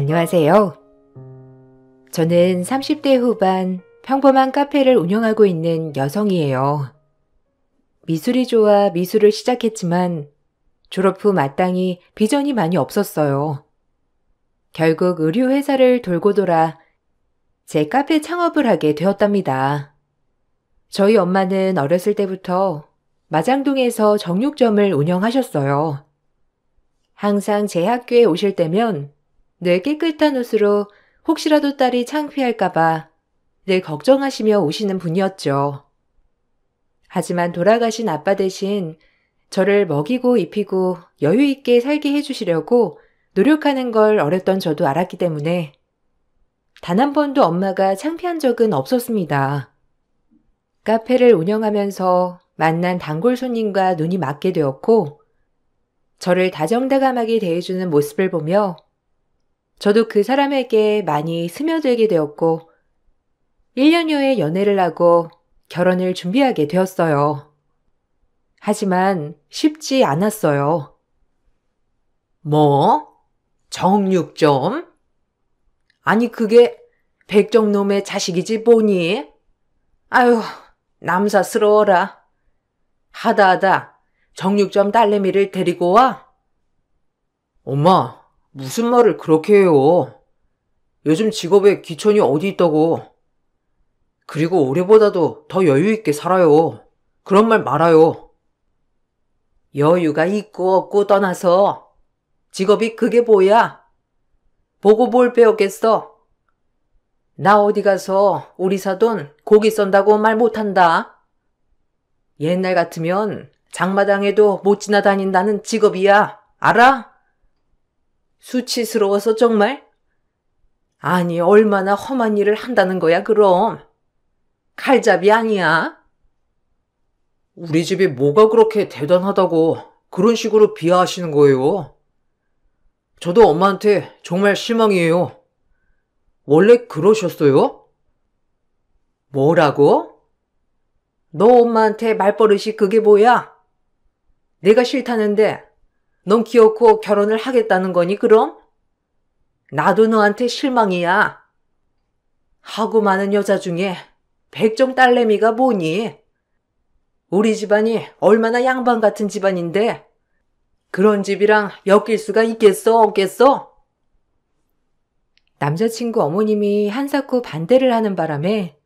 안녕하세요. 저는 30대 후반 평범한 카페를 운영하고 있는 여성이에요. 미술이 좋아 미술을 시작했지만 졸업 후 마땅히 비전이 많이 없었어요. 결국 의류 회사를 돌고 돌아 제 카페 창업을 하게 되었답니다. 저희 엄마는 어렸을 때부터 마장동에서 정육점을 운영하셨어요. 항상 제 학교에 오실 때면 늘 깨끗한 옷으로 혹시라도 딸이 창피할까봐 늘 걱정하시며 오시는 분이었죠. 하지만 돌아가신 아빠 대신 저를 먹이고 입히고 여유 있게 살게 해주시려고 노력하는 걸 어렸던 저도 알았기 때문에 단 한 번도 엄마가 창피한 적은 없었습니다. 카페를 운영하면서 만난 단골 손님과 눈이 맞게 되었고 저를 다정다감하게 대해주는 모습을 보며 저도 그 사람에게 많이 스며들게 되었고 1년 후에 연애를 하고 결혼을 준비하게 되었어요. 하지만 쉽지 않았어요. 뭐? 정육점? 아니 그게 백정놈의 자식이지 뭐니? 아유, 남사스러워라. 하다하다 정육점 딸내미를 데리고 와? 엄마, 무슨 말을 그렇게 해요? 요즘 직업에 귀천이 어디 있다고. 그리고 올해보다도 더 여유 있게 살아요. 그런 말 말아요. 여유가 있고 없고 떠나서 직업이 그게 뭐야? 보고 뭘 배웠겠어? 나 어디 가서 우리 사돈 고기 썬다고 말 못한다. 옛날 같으면 장마당에도 못 지나다닌다는 직업이야. 알아? 수치스러워서 정말? 아니 얼마나 험한 일을 한다는 거야 그럼. 칼잡이 아니야? 우리 집이 뭐가 그렇게 대단하다고 그런 식으로 비하하시는 거예요? 저도 엄마한테 정말 실망이에요. 원래 그러셨어요? 뭐라고? 너 엄마한테 말버릇이 그게 뭐야? 내가 싫다는데 넌 기어코 결혼을 하겠다는 거니 그럼? 나도 너한테 실망이야. 하고 많은 여자 중에 백정 딸내미가 뭐니? 우리 집안이 얼마나 양반 같은 집안인데 그런 집이랑 엮일 수가 있겠어 없겠어? 남자친구 어머님이 한사코 반대를 하는 바람에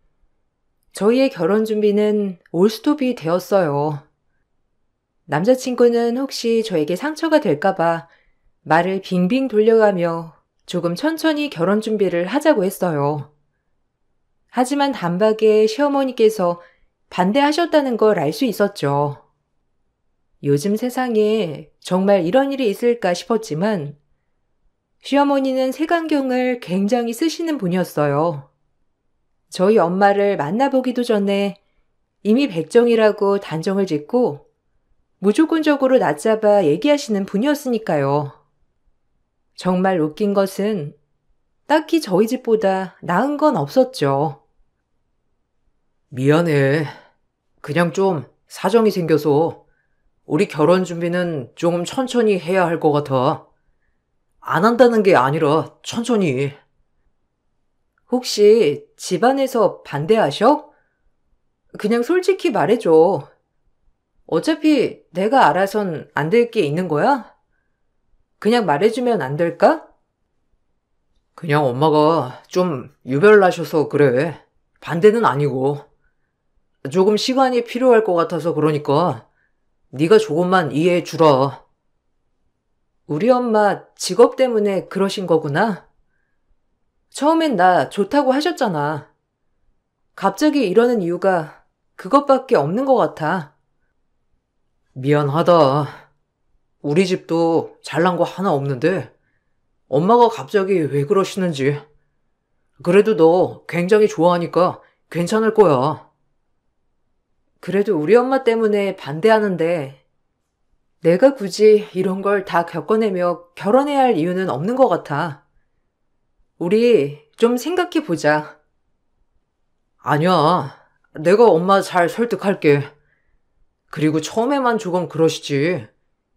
저희의 결혼 준비는 올스톱이 되었어요. 남자친구는 혹시 저에게 상처가 될까봐 말을 빙빙 돌려가며 조금 천천히 결혼 준비를 하자고 했어요. 하지만 단박에 시어머니께서 반대하셨다는 걸 알 수 있었죠. 요즘 세상에 정말 이런 일이 있을까 싶었지만 시어머니는 색안경을 굉장히 쓰시는 분이었어요. 저희 엄마를 만나보기도 전에 이미 백정이라고 단정을 짓고 무조건적으로 낮잡아 얘기하시는 분이었으니까요. 정말 웃긴 것은 딱히 저희 집보다 나은 건 없었죠. 미안해. 그냥 좀 사정이 생겨서 우리 결혼 준비는 조금 천천히 해야 할 것 같아. 안 한다는 게 아니라 천천히. 혹시 집안에서 반대하셔? 그냥 솔직히 말해줘. 어차피 내가 알아선 안 될 게 있는 거야? 그냥 말해주면 안 될까? 그냥 엄마가 좀 유별나셔서 그래. 반대는 아니고. 조금 시간이 필요할 것 같아서 그러니까 네가 조금만 이해해 주라. 우리 엄마 직업 때문에 그러신 거구나. 처음엔 나 좋다고 하셨잖아. 갑자기 이러는 이유가 그것밖에 없는 것 같아. 미안하다. 우리 집도 잘난 거 하나 없는데 엄마가 갑자기 왜 그러시는지. 그래도 너 굉장히 좋아하니까 괜찮을 거야. 그래도 우리 엄마 때문에 반대하는데 내가 굳이 이런 걸 다 겪어내며 결혼해야 할 이유는 없는 것 같아. 우리 좀 생각해 보자. 아니야. 내가 엄마 잘 설득할게. 그리고 처음에만 조금 그러시지.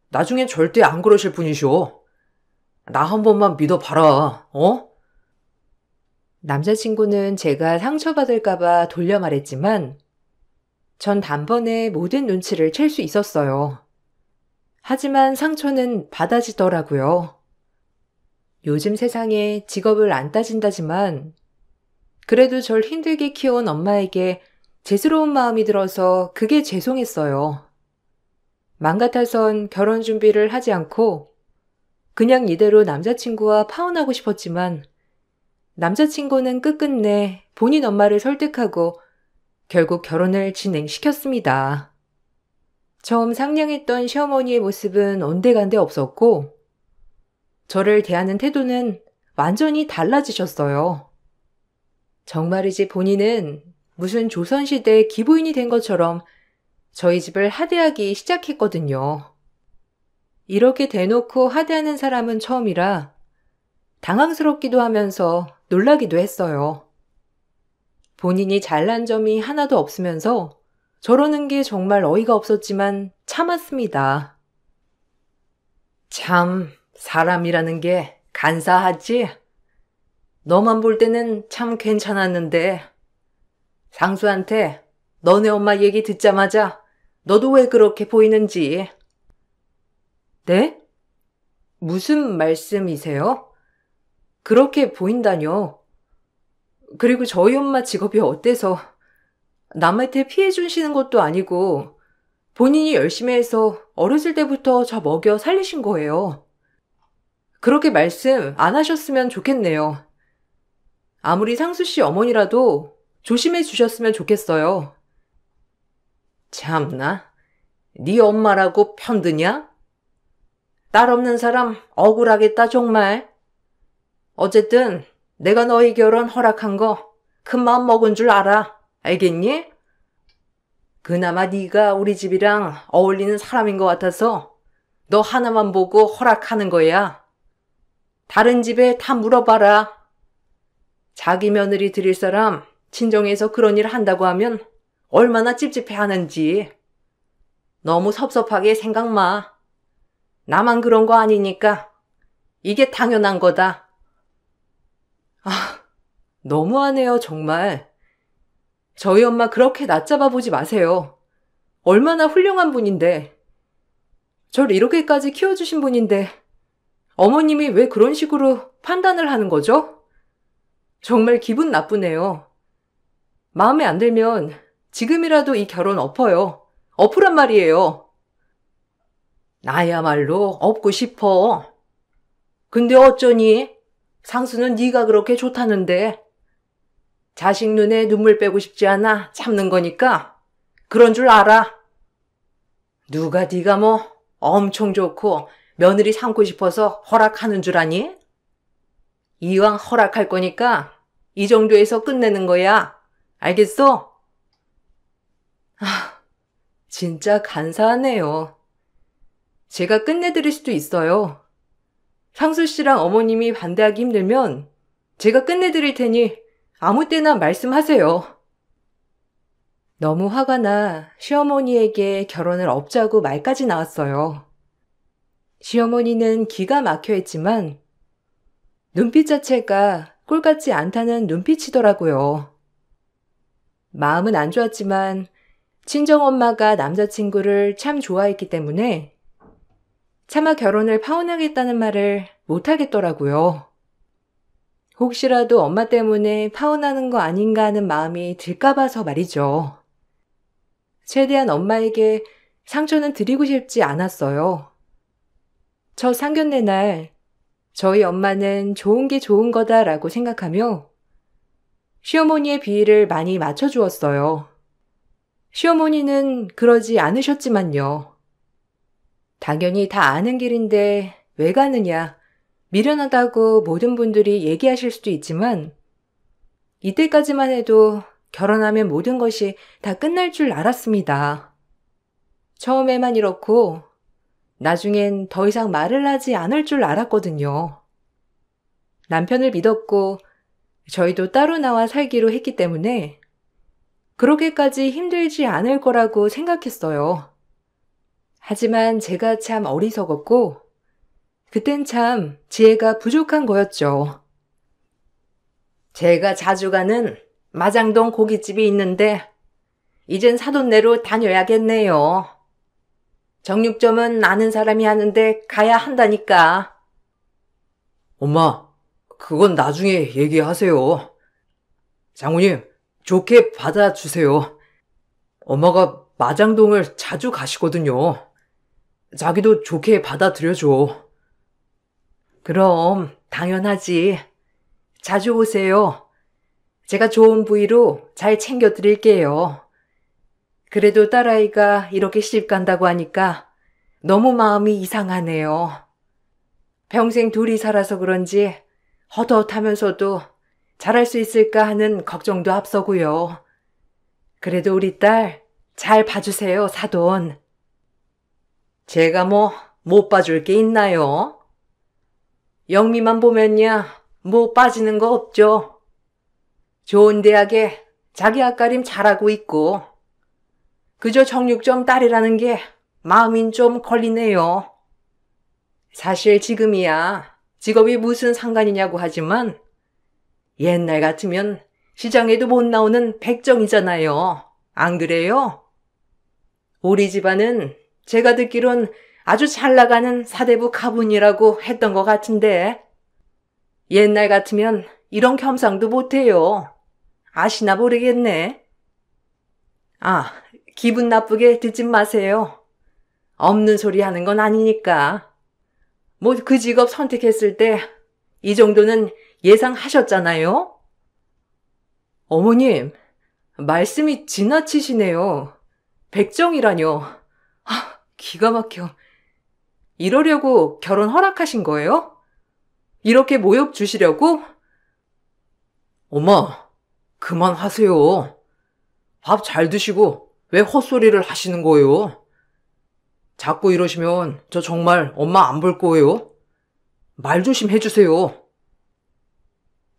나중엔 절대 안 그러실 분이셔. 나 한 번만 믿어봐라, 어? 남자친구는 제가 상처받을까봐 돌려 말했지만 전 단번에 모든 눈치를 챌 수 있었어요. 하지만 상처는 받아지더라고요. 요즘 세상에 직업을 안 따진다지만 그래도 절 힘들게 키워온 엄마에게 죄스러운 마음이 들어서 그게 죄송했어요. 맘 같아선 결혼 준비를 하지 않고 그냥 이대로 남자친구와 파혼하고 싶었지만 남자친구는 끝끝내 본인 엄마를 설득하고 결국 결혼을 진행시켰습니다. 처음 상냥했던 시어머니의 모습은 온데간데 없었고 저를 대하는 태도는 완전히 달라지셨어요. 정말이지 본인은 무슨 조선시대 기부인이 된 것처럼 저희 집을 하대하기 시작했거든요. 이렇게 대놓고 하대하는 사람은 처음이라 당황스럽기도 하면서 놀라기도 했어요. 본인이 잘난 점이 하나도 없으면서 저러는 게 정말 어이가 없었지만 참았습니다. 참, 사람이라는 게 간사하지? 너만 볼 때는 참 괜찮았는데 상수한테 너네 엄마 얘기 듣자마자 너도 왜 그렇게 보이는지. 네? 무슨 말씀이세요? 그렇게 보인다뇨. 그리고 저희 엄마 직업이 어때서 남한테 피해 주시는 것도 아니고 본인이 열심히 해서 어렸을 때부터 저 먹여 살리신 거예요. 그렇게 말씀 안 하셨으면 좋겠네요. 아무리 상수 씨 어머니라도 조심해 주셨으면 좋겠어요. 참나, 네 엄마라고 편드냐? 딸 없는 사람 억울하겠다 정말. 어쨌든 내가 너희 결혼 허락한 거 큰 마음 먹은 줄 알아. 알겠니? 그나마 네가 우리 집이랑 어울리는 사람인 것 같아서 너 하나만 보고 허락하는 거야. 다른 집에 다 물어봐라. 자기 며느리 드릴 사람 친정에서 그런 일 한다고 하면 얼마나 찝찝해하는지. 너무 섭섭하게 생각 마. 나만 그런 거 아니니까 이게 당연한 거다. 너무하네요, 정말. 저희 엄마 그렇게 낮잡아 보지 마세요. 얼마나 훌륭한 분인데. 절 이렇게까지 키워주신 분인데 어머님이 왜 그런 식으로 판단을 하는 거죠? 정말 기분 나쁘네요. 마음에 안 들면 지금이라도 이 결혼 엎어요. 엎으란 말이에요. 나야말로 엎고 싶어. 근데 어쩌니? 상수는 네가 그렇게 좋다는데. 자식 눈에 눈물 빼고 싶지 않아 참는 거니까 그런 줄 알아. 누가 네가 뭐 엄청 좋고 며느리 삼고 싶어서 허락하는 줄 아니? 이왕 허락할 거니까 이 정도에서 끝내는 거야. 알겠어? 진짜 간사하네요. 제가 끝내드릴 수도 있어요. 상수 씨랑 어머님이 반대하기 힘들면 제가 끝내드릴 테니 아무 때나 말씀하세요. 너무 화가 나 시어머니에게 결혼을 엎자고 말까지 나왔어요. 시어머니는 기가 막혀 했지만 눈빛 자체가 꼴 같지 않다는 눈빛이더라고요. 마음은 안 좋았지만 친정엄마가 남자친구를 참 좋아했기 때문에 차마 결혼을 파혼하겠다는 말을 못하겠더라고요. 혹시라도 엄마 때문에 파혼하는 거 아닌가 하는 마음이 들까봐서 말이죠. 최대한 엄마에게 상처는 드리고 싶지 않았어요. 첫 상견례 날 저희 엄마는 좋은 게 좋은 거다라고 생각하며 시어머니의 비위를 많이 맞춰주었어요. 시어머니는 그러지 않으셨지만요. 당연히 다 아는 길인데 왜 가느냐, 미련하다고 모든 분들이 얘기하실 수도 있지만 이때까지만 해도 결혼하면 모든 것이 다 끝날 줄 알았습니다. 처음에만 이렇고 나중엔 더 이상 말을 하지 않을 줄 알았거든요. 남편을 믿었고 저희도 따로 나와 살기로 했기 때문에 그렇게까지 힘들지 않을 거라고 생각했어요. 하지만 제가 참 어리석었고 그땐 참 지혜가 부족한 거였죠. 제가 자주 가는 마장동 고깃집이 있는데 이젠 사돈네로 다녀야겠네요. 정육점은 아는 사람이 하는데 가야 한다니까. 엄마, 그건 나중에 얘기하세요. 장모님, 좋게 받아주세요. 엄마가 마장동을 자주 가시거든요. 자기도 좋게 받아들여줘. 그럼 당연하지. 자주 오세요. 제가 좋은 부위로 잘 챙겨드릴게요. 그래도 딸아이가 이렇게 시집 간다고 하니까 너무 마음이 이상하네요. 평생 둘이 살아서 그런지 헛헛하면서도 잘할 수 있을까 하는 걱정도 앞서고요. 그래도 우리 딸 잘 봐주세요, 사돈. 제가 뭐 못 봐줄 게 있나요? 영미만 보면야 뭐 빠지는 거 없죠. 좋은 대학에 자기 앞가림 잘하고 있고 그저 정육점 딸이라는 게 마음인 좀 걸리네요. 사실 지금이야 직업이 무슨 상관이냐고 하지만 옛날 같으면 시장에도 못 나오는 백정이잖아요. 안 그래요? 우리 집안은 제가 듣기론 아주 잘 나가는 사대부 가문이라고 했던 것 같은데 옛날 같으면 이런 겸상도 못해요. 아시나 모르겠네. 아, 기분 나쁘게 듣지 마세요. 없는 소리 하는 건 아니니까. 뭐 그 직업 선택했을 때 이 정도는 예상하셨잖아요? 어머님, 말씀이 지나치시네요. 백정이라뇨. 아, 기가 막혀. 이러려고 결혼 허락하신 거예요? 이렇게 모욕 주시려고? 엄마, 그만하세요. 밥 잘 드시고 왜 헛소리를 하시는 거예요? 자꾸 이러시면 저 정말 엄마 안 볼 거예요. 말 조심 해주세요.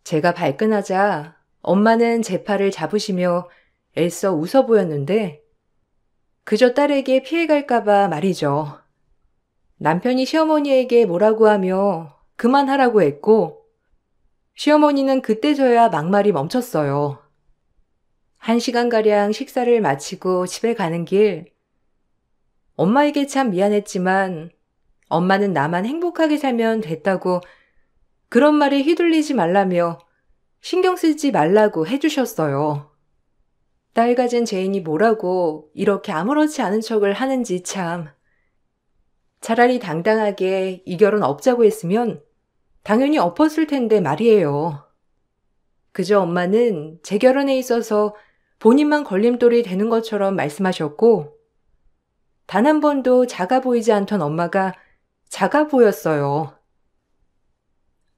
제가 발끈하자 엄마는 제 팔을 잡으시며 애써 웃어 보였는데 그저 딸에게 피해갈까봐 말이죠. 남편이 시어머니에게 뭐라고 하며 그만하라고 했고 시어머니는 그때서야 막말이 멈췄어요. 1시간가량 식사를 마치고 집에 가는 길 엄마에게 참 미안했지만 엄마는 나만 행복하게 살면 됐다고 그런 말에 휘둘리지 말라며 신경 쓰지 말라고 해주셨어요. 딸 가진 죄인이 뭐라고 이렇게 아무렇지 않은 척을 하는지 참. 차라리 당당하게 이 결혼 없자고 했으면 당연히 엎었을 텐데 말이에요. 그저 엄마는 제 결혼에 있어서 본인만 걸림돌이 되는 것처럼 말씀하셨고 단 한 번도 작아 보이지 않던 엄마가 작아 보였어요.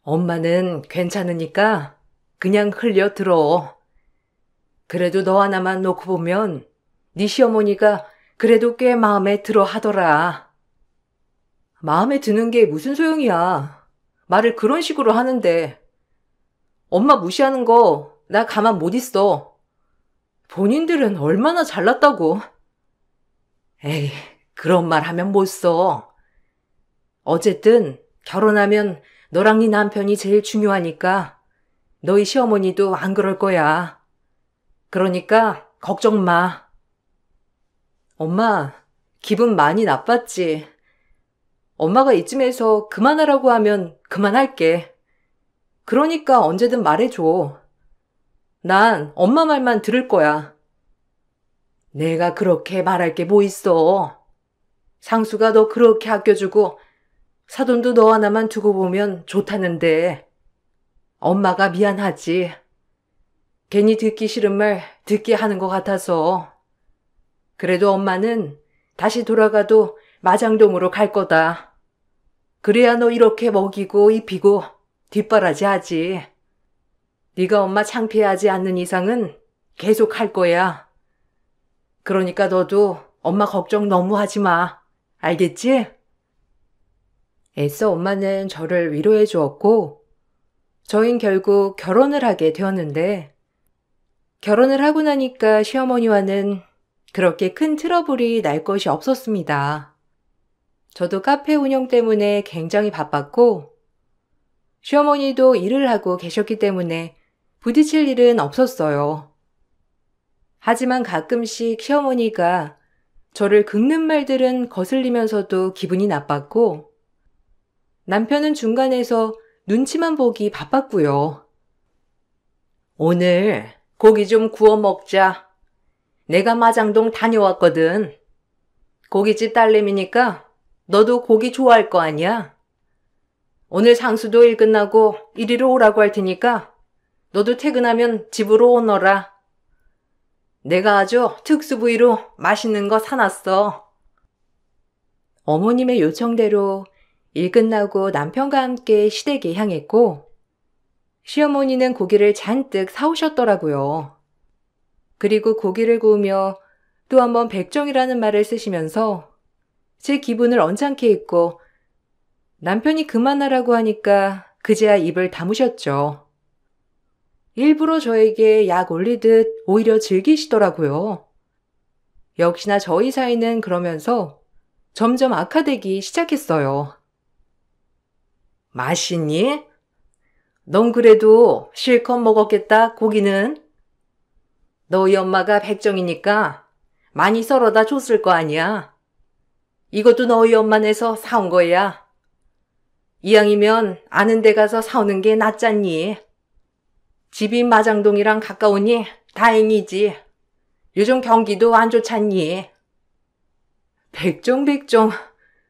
엄마는 괜찮으니까 그냥 흘려 들어. 그래도 너 하나만 놓고 보면 네 시어머니가 그래도 꽤 마음에 들어 하더라. 마음에 드는 게 무슨 소용이야. 말을 그런 식으로 하는데. 엄마 무시하는 거 나 가만 못 있어. 본인들은 얼마나 잘났다고. 에이, 그런 말 하면 못 써. 어쨌든 결혼하면 너랑 네 남편이 제일 중요하니까 너희 시어머니도 안 그럴 거야. 그러니까 걱정 마. 엄마, 기분 많이 나빴지? 엄마가 이쯤에서 그만하라고 하면 그만할게. 그러니까 언제든 말해줘. 난 엄마 말만 들을 거야. 내가 그렇게 말할 게 뭐 있어. 상수가 너 그렇게 아껴주고 사돈도 너 하나만 두고 보면 좋다는데 엄마가 미안하지. 괜히 듣기 싫은 말 듣게 하는 것 같아서. 그래도 엄마는 다시 돌아가도 마장동으로 갈 거다. 그래야 너 이렇게 먹이고 입히고 뒷바라지 하지. 네가 엄마 창피하지 않는 이상은 계속 할 거야. 그러니까 너도 엄마 걱정 너무 하지 마. 알겠지? 애써 엄마는 저를 위로해 주었고 저흰 결국 결혼을 하게 되었는데 결혼을 하고 나니까 시어머니와는 그렇게 큰 트러블이 날 것이 없었습니다. 저도 카페 운영 때문에 굉장히 바빴고 시어머니도 일을 하고 계셨기 때문에 부딪힐 일은 없었어요. 하지만 가끔씩 시어머니가 저를 긁는 말들은 거슬리면서도 기분이 나빴고 남편은 중간에서 눈치만 보기 바빴고요. 오늘 고기 좀 구워 먹자. 내가 마장동 다녀왔거든. 고깃집 딸내미니까 너도 고기 좋아할 거 아니야? 오늘 상수도 일 끝나고 이리로 오라고 할 테니까 너도 퇴근하면 집으로 오너라. 내가 아주 특수 부위로 맛있는 거 사놨어. 어머님의 요청대로 일 끝나고 남편과 함께 시댁에 향했고 시어머니는 고기를 잔뜩 사오셨더라고요. 그리고 고기를 구우며 또 한 번 백종이라는 말을 쓰시면서 제 기분을 언짢게 했고 남편이 그만하라고 하니까 그제야 입을 다무셨죠. 일부러 저에게 약 올리듯 오히려 즐기시더라고요. 역시나 저희 사이는 그러면서 점점 악화되기 시작했어요. 맛있니? 넌 그래도 실컷 먹었겠다, 고기는? 너희 엄마가 백종이니까 많이 썰어다 줬을 거 아니야. 이것도 너희 엄마네서 사온 거야. 이왕이면 아는 데 가서 사오는 게 낫잖니. 집이 마장동이랑 가까우니 다행이지. 요즘 경기도 안 좋잖니. 백종,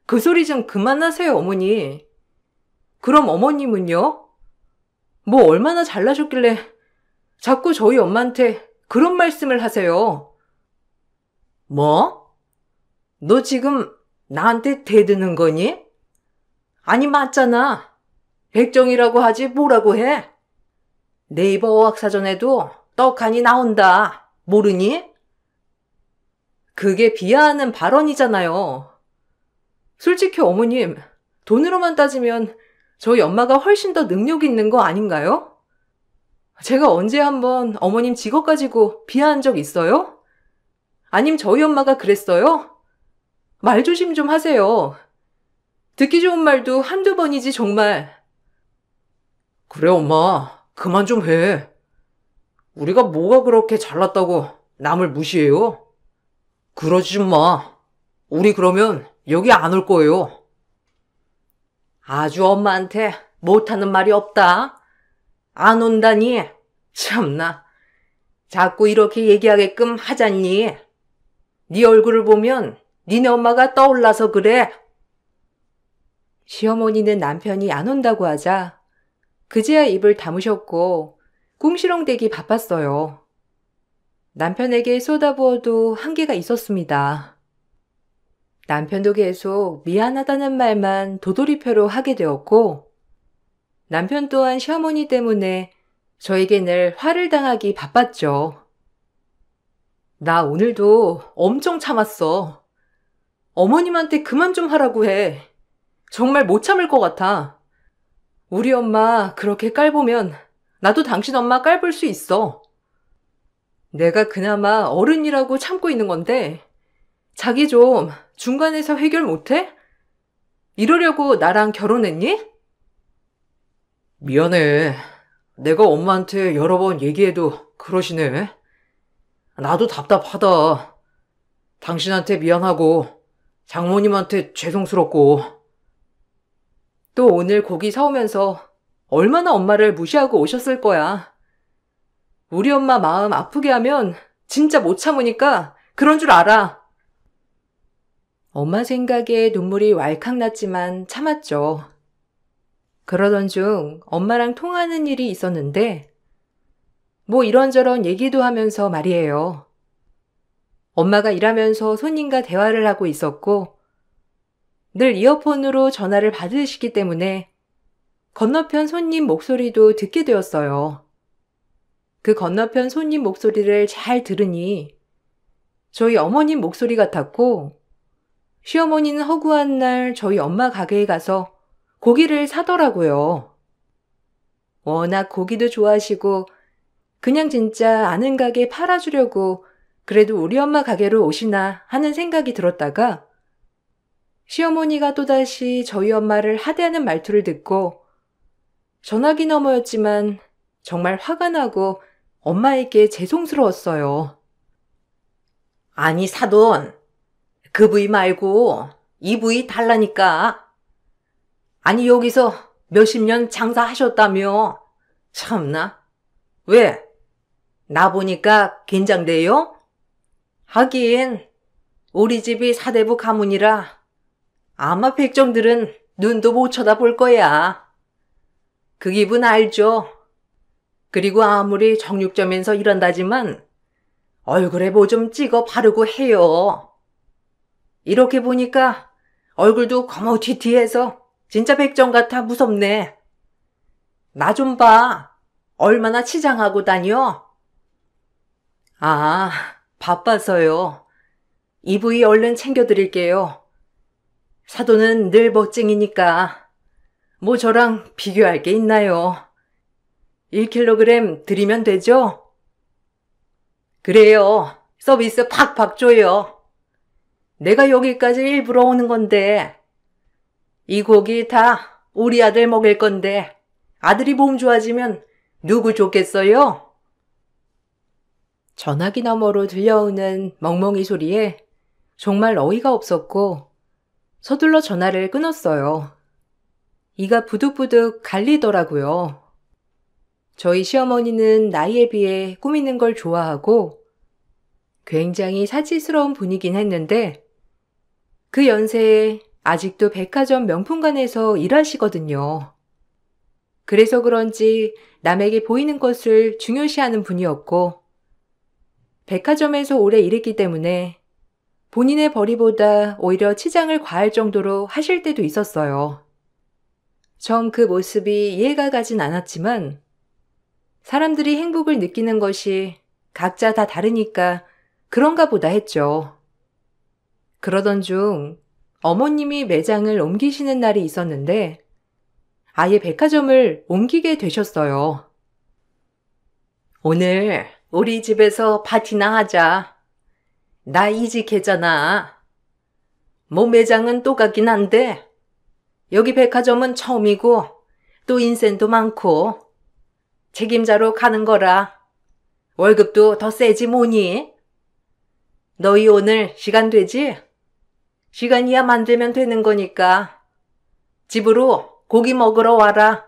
그 소리 좀 그만하세요, 어머니. 그럼 어머님은요? 뭐 얼마나 잘나셨길래 자꾸 저희 엄마한테 그런 말씀을 하세요. 뭐? 너 지금 나한테 대드는 거니? 아니 맞잖아. 백종이라고 하지 뭐라고 해? 네이버 어학사전에도 떡하니 나온다. 모르니? 그게 비하하는 발언이잖아요. 솔직히 어머님, 돈으로만 따지면 저희 엄마가 훨씬 더 능력 있는 거 아닌가요? 제가 언제 한번 어머님 직업 가지고 비하한 적 있어요? 아님 저희 엄마가 그랬어요? 말 조심 좀 하세요. 듣기 좋은 말도 한두 번이지 정말. 그래 엄마, 그만 좀 해. 우리가 뭐가 그렇게 잘났다고 남을 무시해요? 그러지 좀 마. 우리 그러면 여기 안 올 거예요. 아주 엄마한테 못하는 말이 없다. 안 온다니. 참나. 자꾸 이렇게 얘기하게끔 하잖니. 네 얼굴을 보면 니네 엄마가 떠올라서 그래. 시어머니는 남편이 안 온다고 하자 그제야 입을 다무셨고 궁시렁대기 바빴어요. 남편에게 쏟아부어도 한계가 있었습니다. 남편도 계속 미안하다는 말만 도돌이표로 하게 되었고 남편 또한 시어머니 때문에 저에게 늘 화를 당하기 바빴죠. 나 오늘도 엄청 참았어. 어머님한테 그만 좀 하라고 해. 정말 못 참을 것 같아. 우리 엄마 그렇게 깔보면 나도 당신 엄마 깔볼 수 있어. 내가 그나마 어른이라고 참고 있는 건데 자기 좀 중간에서 해결 못해? 이러려고 나랑 결혼했니? 미안해. 내가 엄마한테 여러 번 얘기해도 그러시네. 나도 답답하다. 당신한테 미안하고 장모님한테 죄송스럽고. 또 오늘 고기 사오면서 얼마나 엄마를 무시하고 오셨을 거야. 우리 엄마 마음 아프게 하면 진짜 못 참으니까 그런 줄 알아. 엄마 생각에 눈물이 왈칵 났지만 참았죠. 그러던 중 엄마랑 통화하는 일이 있었는데 뭐 이런저런 얘기도 하면서 말이에요. 엄마가 일하면서 손님과 대화를 하고 있었고 늘 이어폰으로 전화를 받으시기 때문에 건너편 손님 목소리도 듣게 되었어요. 그 건너편 손님 목소리를 잘 들으니 저희 어머님 목소리 같았고 시어머니는 허구한 날 저희 엄마 가게에 가서 고기를 사더라고요. 워낙 고기도 좋아하시고 그냥 진짜 아는 가게 팔아주려고 그래도 우리 엄마 가게로 오시나 하는 생각이 들었다가 시어머니가 또다시 저희 엄마를 하대하는 말투를 듣고 전화기 너머였지만 정말 화가 나고 엄마에게 죄송스러웠어요. 아니, 사돈. 그 부위 말고 이 부위 달라니까. 아니, 여기서 몇십 년 장사하셨다며. 참나. 왜? 나 보니까 긴장돼요? 하긴 우리 집이 사대부 가문이라 아마 백정들은 눈도 못 쳐다볼 거야. 그 기분 알죠? 그리고 아무리 정육점에서 일한다지만 얼굴에 뭐 좀 찍어 바르고 해요. 이렇게 보니까 얼굴도 거머튀튀해서 진짜 백정 같아 무섭네. 나 좀 봐. 얼마나 치장하고 다녀? 아, 바빠서요. 이 부위 얼른 챙겨드릴게요. 사돈은 늘 멋쟁이니까 뭐 저랑 비교할 게 있나요? 1kg 드리면 되죠? 그래요. 서비스 팍팍 줘요. 내가 여기까지 일부러 오는 건데 이 고기 다 우리 아들 먹일 건데 아들이 몸 좋아지면 누구 좋겠어요? 전화기 너머로 들려오는 멍멍이 소리에 정말 어이가 없었고 서둘러 전화를 끊었어요. 이가 부득부득 갈리더라고요. 저희 시어머니는 나이에 비해 꾸미는 걸 좋아하고 굉장히 사치스러운 분이긴 했는데 그 연세에 아직도 백화점 명품관에서 일하시거든요. 그래서 그런지 남에게 보이는 것을 중요시하는 분이었고 백화점에서 오래 일했기 때문에 본인의 벌이보다 오히려 치장을 과할 정도로 하실 때도 있었어요. 전 그 모습이 이해가 가진 않았지만 사람들이 행복을 느끼는 것이 각자 다 다르니까 그런가 보다 했죠. 그러던 중 어머님이 매장을 옮기시는 날이 있었는데 아예 백화점을 옮기게 되셨어요. 오늘 우리 집에서 파티나 하자. 나 이직했잖아. 뭐 매장은 똑같긴 한데 여기 백화점은 처음이고 또 인센도 많고 책임자로 가는 거라 월급도 더 세지 뭐니? 너희 오늘 시간 되지? 시간이야 만들면 되는 거니까 집으로 고기 먹으러 와라.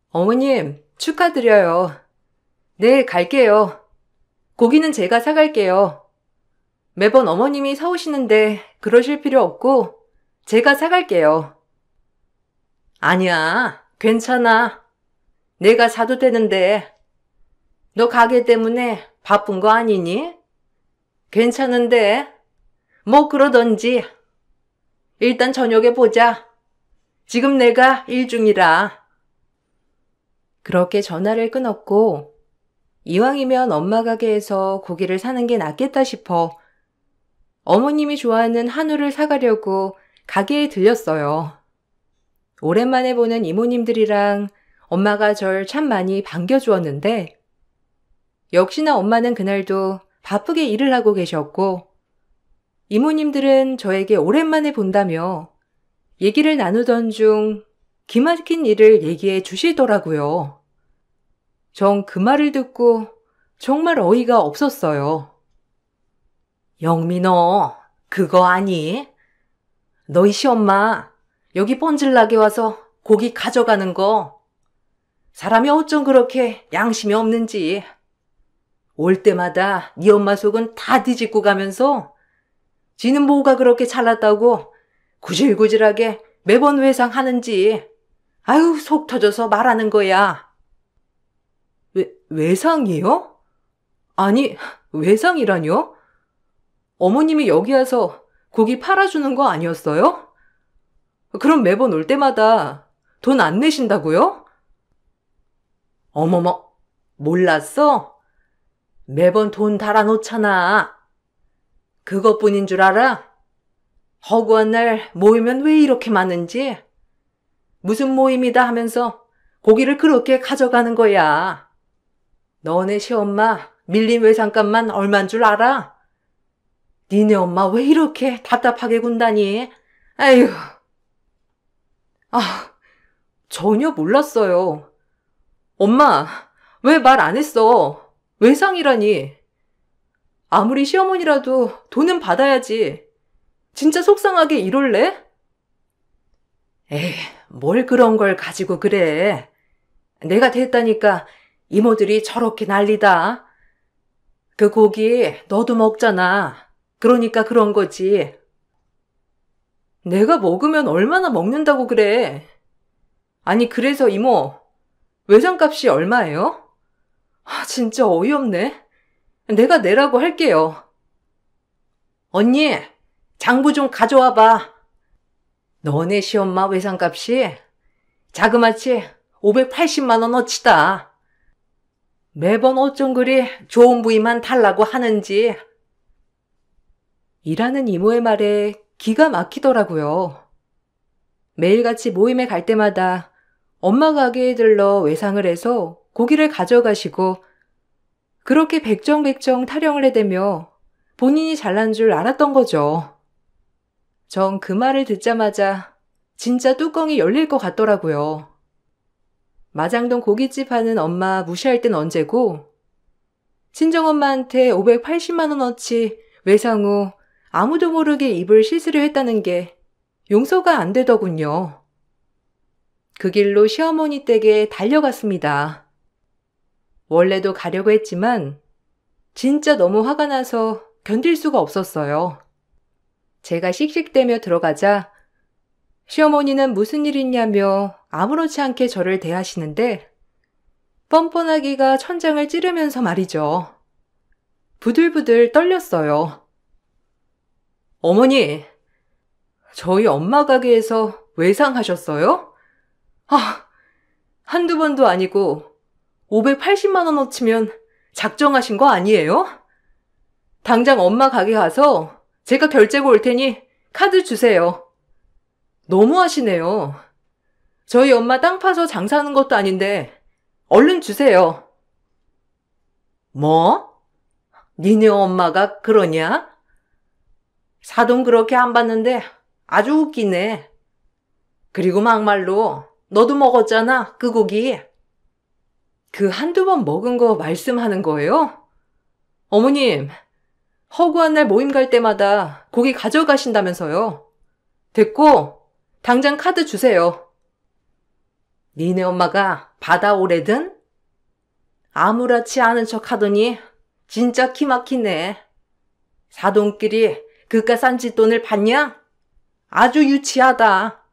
어머님, 축하드려요. 네, 갈게요. 고기는 제가 사갈게요. 매번 어머님이 사오시는데 그러실 필요 없고 제가 사갈게요. 아니야, 괜찮아. 내가 사도 되는데 너 가게 때문에 바쁜 거 아니니? 괜찮은데 뭐 그러던지 일단 저녁에 보자. 지금 내가 일 중이라. 그렇게 전화를 끊었고 이왕이면 엄마 가게에서 고기를 사는 게 낫겠다 싶어 어머님이 좋아하는 한우를 사가려고 가게에 들렸어요. 오랜만에 보는 이모님들이랑 엄마가 절 참 많이 반겨주었는데 역시나 엄마는 그날도 바쁘게 일을 하고 계셨고 이모님들은 저에게 오랜만에 본다며 얘기를 나누던 중 기막힌 일을 얘기해 주시더라고요. 전 그 말을 듣고 정말 어이가 없었어요. 영민아, 그거 아니? 너희 시엄마 여기 뻔질나게 와서 고기 가져가는 거. 사람이 어쩜 그렇게 양심이 없는지. 올 때마다 네 엄마 속은 다 뒤집고 가면서 지는 뭐가 그렇게 잘났다고 구질구질하게 매번 외상하는지. 아유, 속 터져서 말하는 거야. 외상이요? 아니, 외상이라뇨? 어머님이 여기 와서 고기 팔아주는 거 아니었어요? 그럼 매번 올 때마다 돈 안 내신다고요? 어머머, 몰랐어? 매번 돈 달아놓잖아. 그것뿐인 줄 알아? 허구한 날 모이면 왜 이렇게 많은지? 무슨 모임이다 하면서 고기를 그렇게 가져가는 거야. 너네 시엄마 밀린 외상값만 얼만 줄 알아? 니네 엄마 왜 이렇게 답답하게 군다니? 아휴. 아, 전혀 몰랐어요. 엄마, 왜 말 안 했어? 외상이라니. 아무리 시어머니라도 돈은 받아야지. 진짜 속상하게 이럴래? 에이, 뭘 그런 걸 가지고 그래. 내가 됐다니까 이모들이 저렇게 난리다. 그 고기 너도 먹잖아. 그러니까 그런 거지. 내가 먹으면 얼마나 먹는다고 그래. 아니, 그래서 이모, 외상값이 얼마예요? 아, 진짜 어이없네. 내가 내라고 할게요. 언니, 장부 좀 가져와 봐. 너네 시엄마 외상값이 자그마치 580만 원어치다. 매번 어쩜 그리 좋은 부위만 달라고 하는지. 이라는 이모의 말에 기가 막히더라고요. 매일같이 모임에 갈 때마다 엄마 가게에 들러 외상을 해서 고기를 가져가시고 그렇게 백정백정 타령을 해대며 본인이 잘난 줄 알았던 거죠. 전 그 말을 듣자마자 진짜 뚜껑이 열릴 것 같더라고요. 마장동 고깃집 하는 엄마 무시할 땐 언제고 친정엄마한테 580만 원어치 외상 후 아무도 모르게 입을 씻으려 했다는 게 용서가 안 되더군요. 그 길로 시어머니 댁에 달려갔습니다. 원래도 가려고 했지만 진짜 너무 화가 나서 견딜 수가 없었어요. 제가 씩씩대며 들어가자 시어머니는 무슨 일 있냐며 아무렇지 않게 저를 대하시는데 뻔뻔하기가 천장을 찌르면서 말이죠. 부들부들 떨렸어요. 어머니, 저희 엄마 가게에서 외상하셨어요? 아, 한두 번도 아니고 580만 원어치면 작정하신 거 아니에요? 당장 엄마 가게 가서 제가 결제고 올 테니 카드 주세요. 너무하시네요. 저희 엄마 땅 파서 장사하는 것도 아닌데 얼른 주세요. 뭐? 니네 엄마가 그러냐? 사돈 그렇게 안 받는데 아주 웃기네. 그리고 막말로 너도 먹었잖아, 그 고기. 그 한두 번 먹은 거 말씀하는 거예요? 어머님, 허구한 날 모임 갈 때마다 고기 가져가신다면서요. 됐고, 당장 카드 주세요. 니네 엄마가 받아오래든? 아무렇지 않은 척 하더니 진짜 기막히네. 사돈끼리 그깟 싼짓돈을 받냐? 아주 유치하다.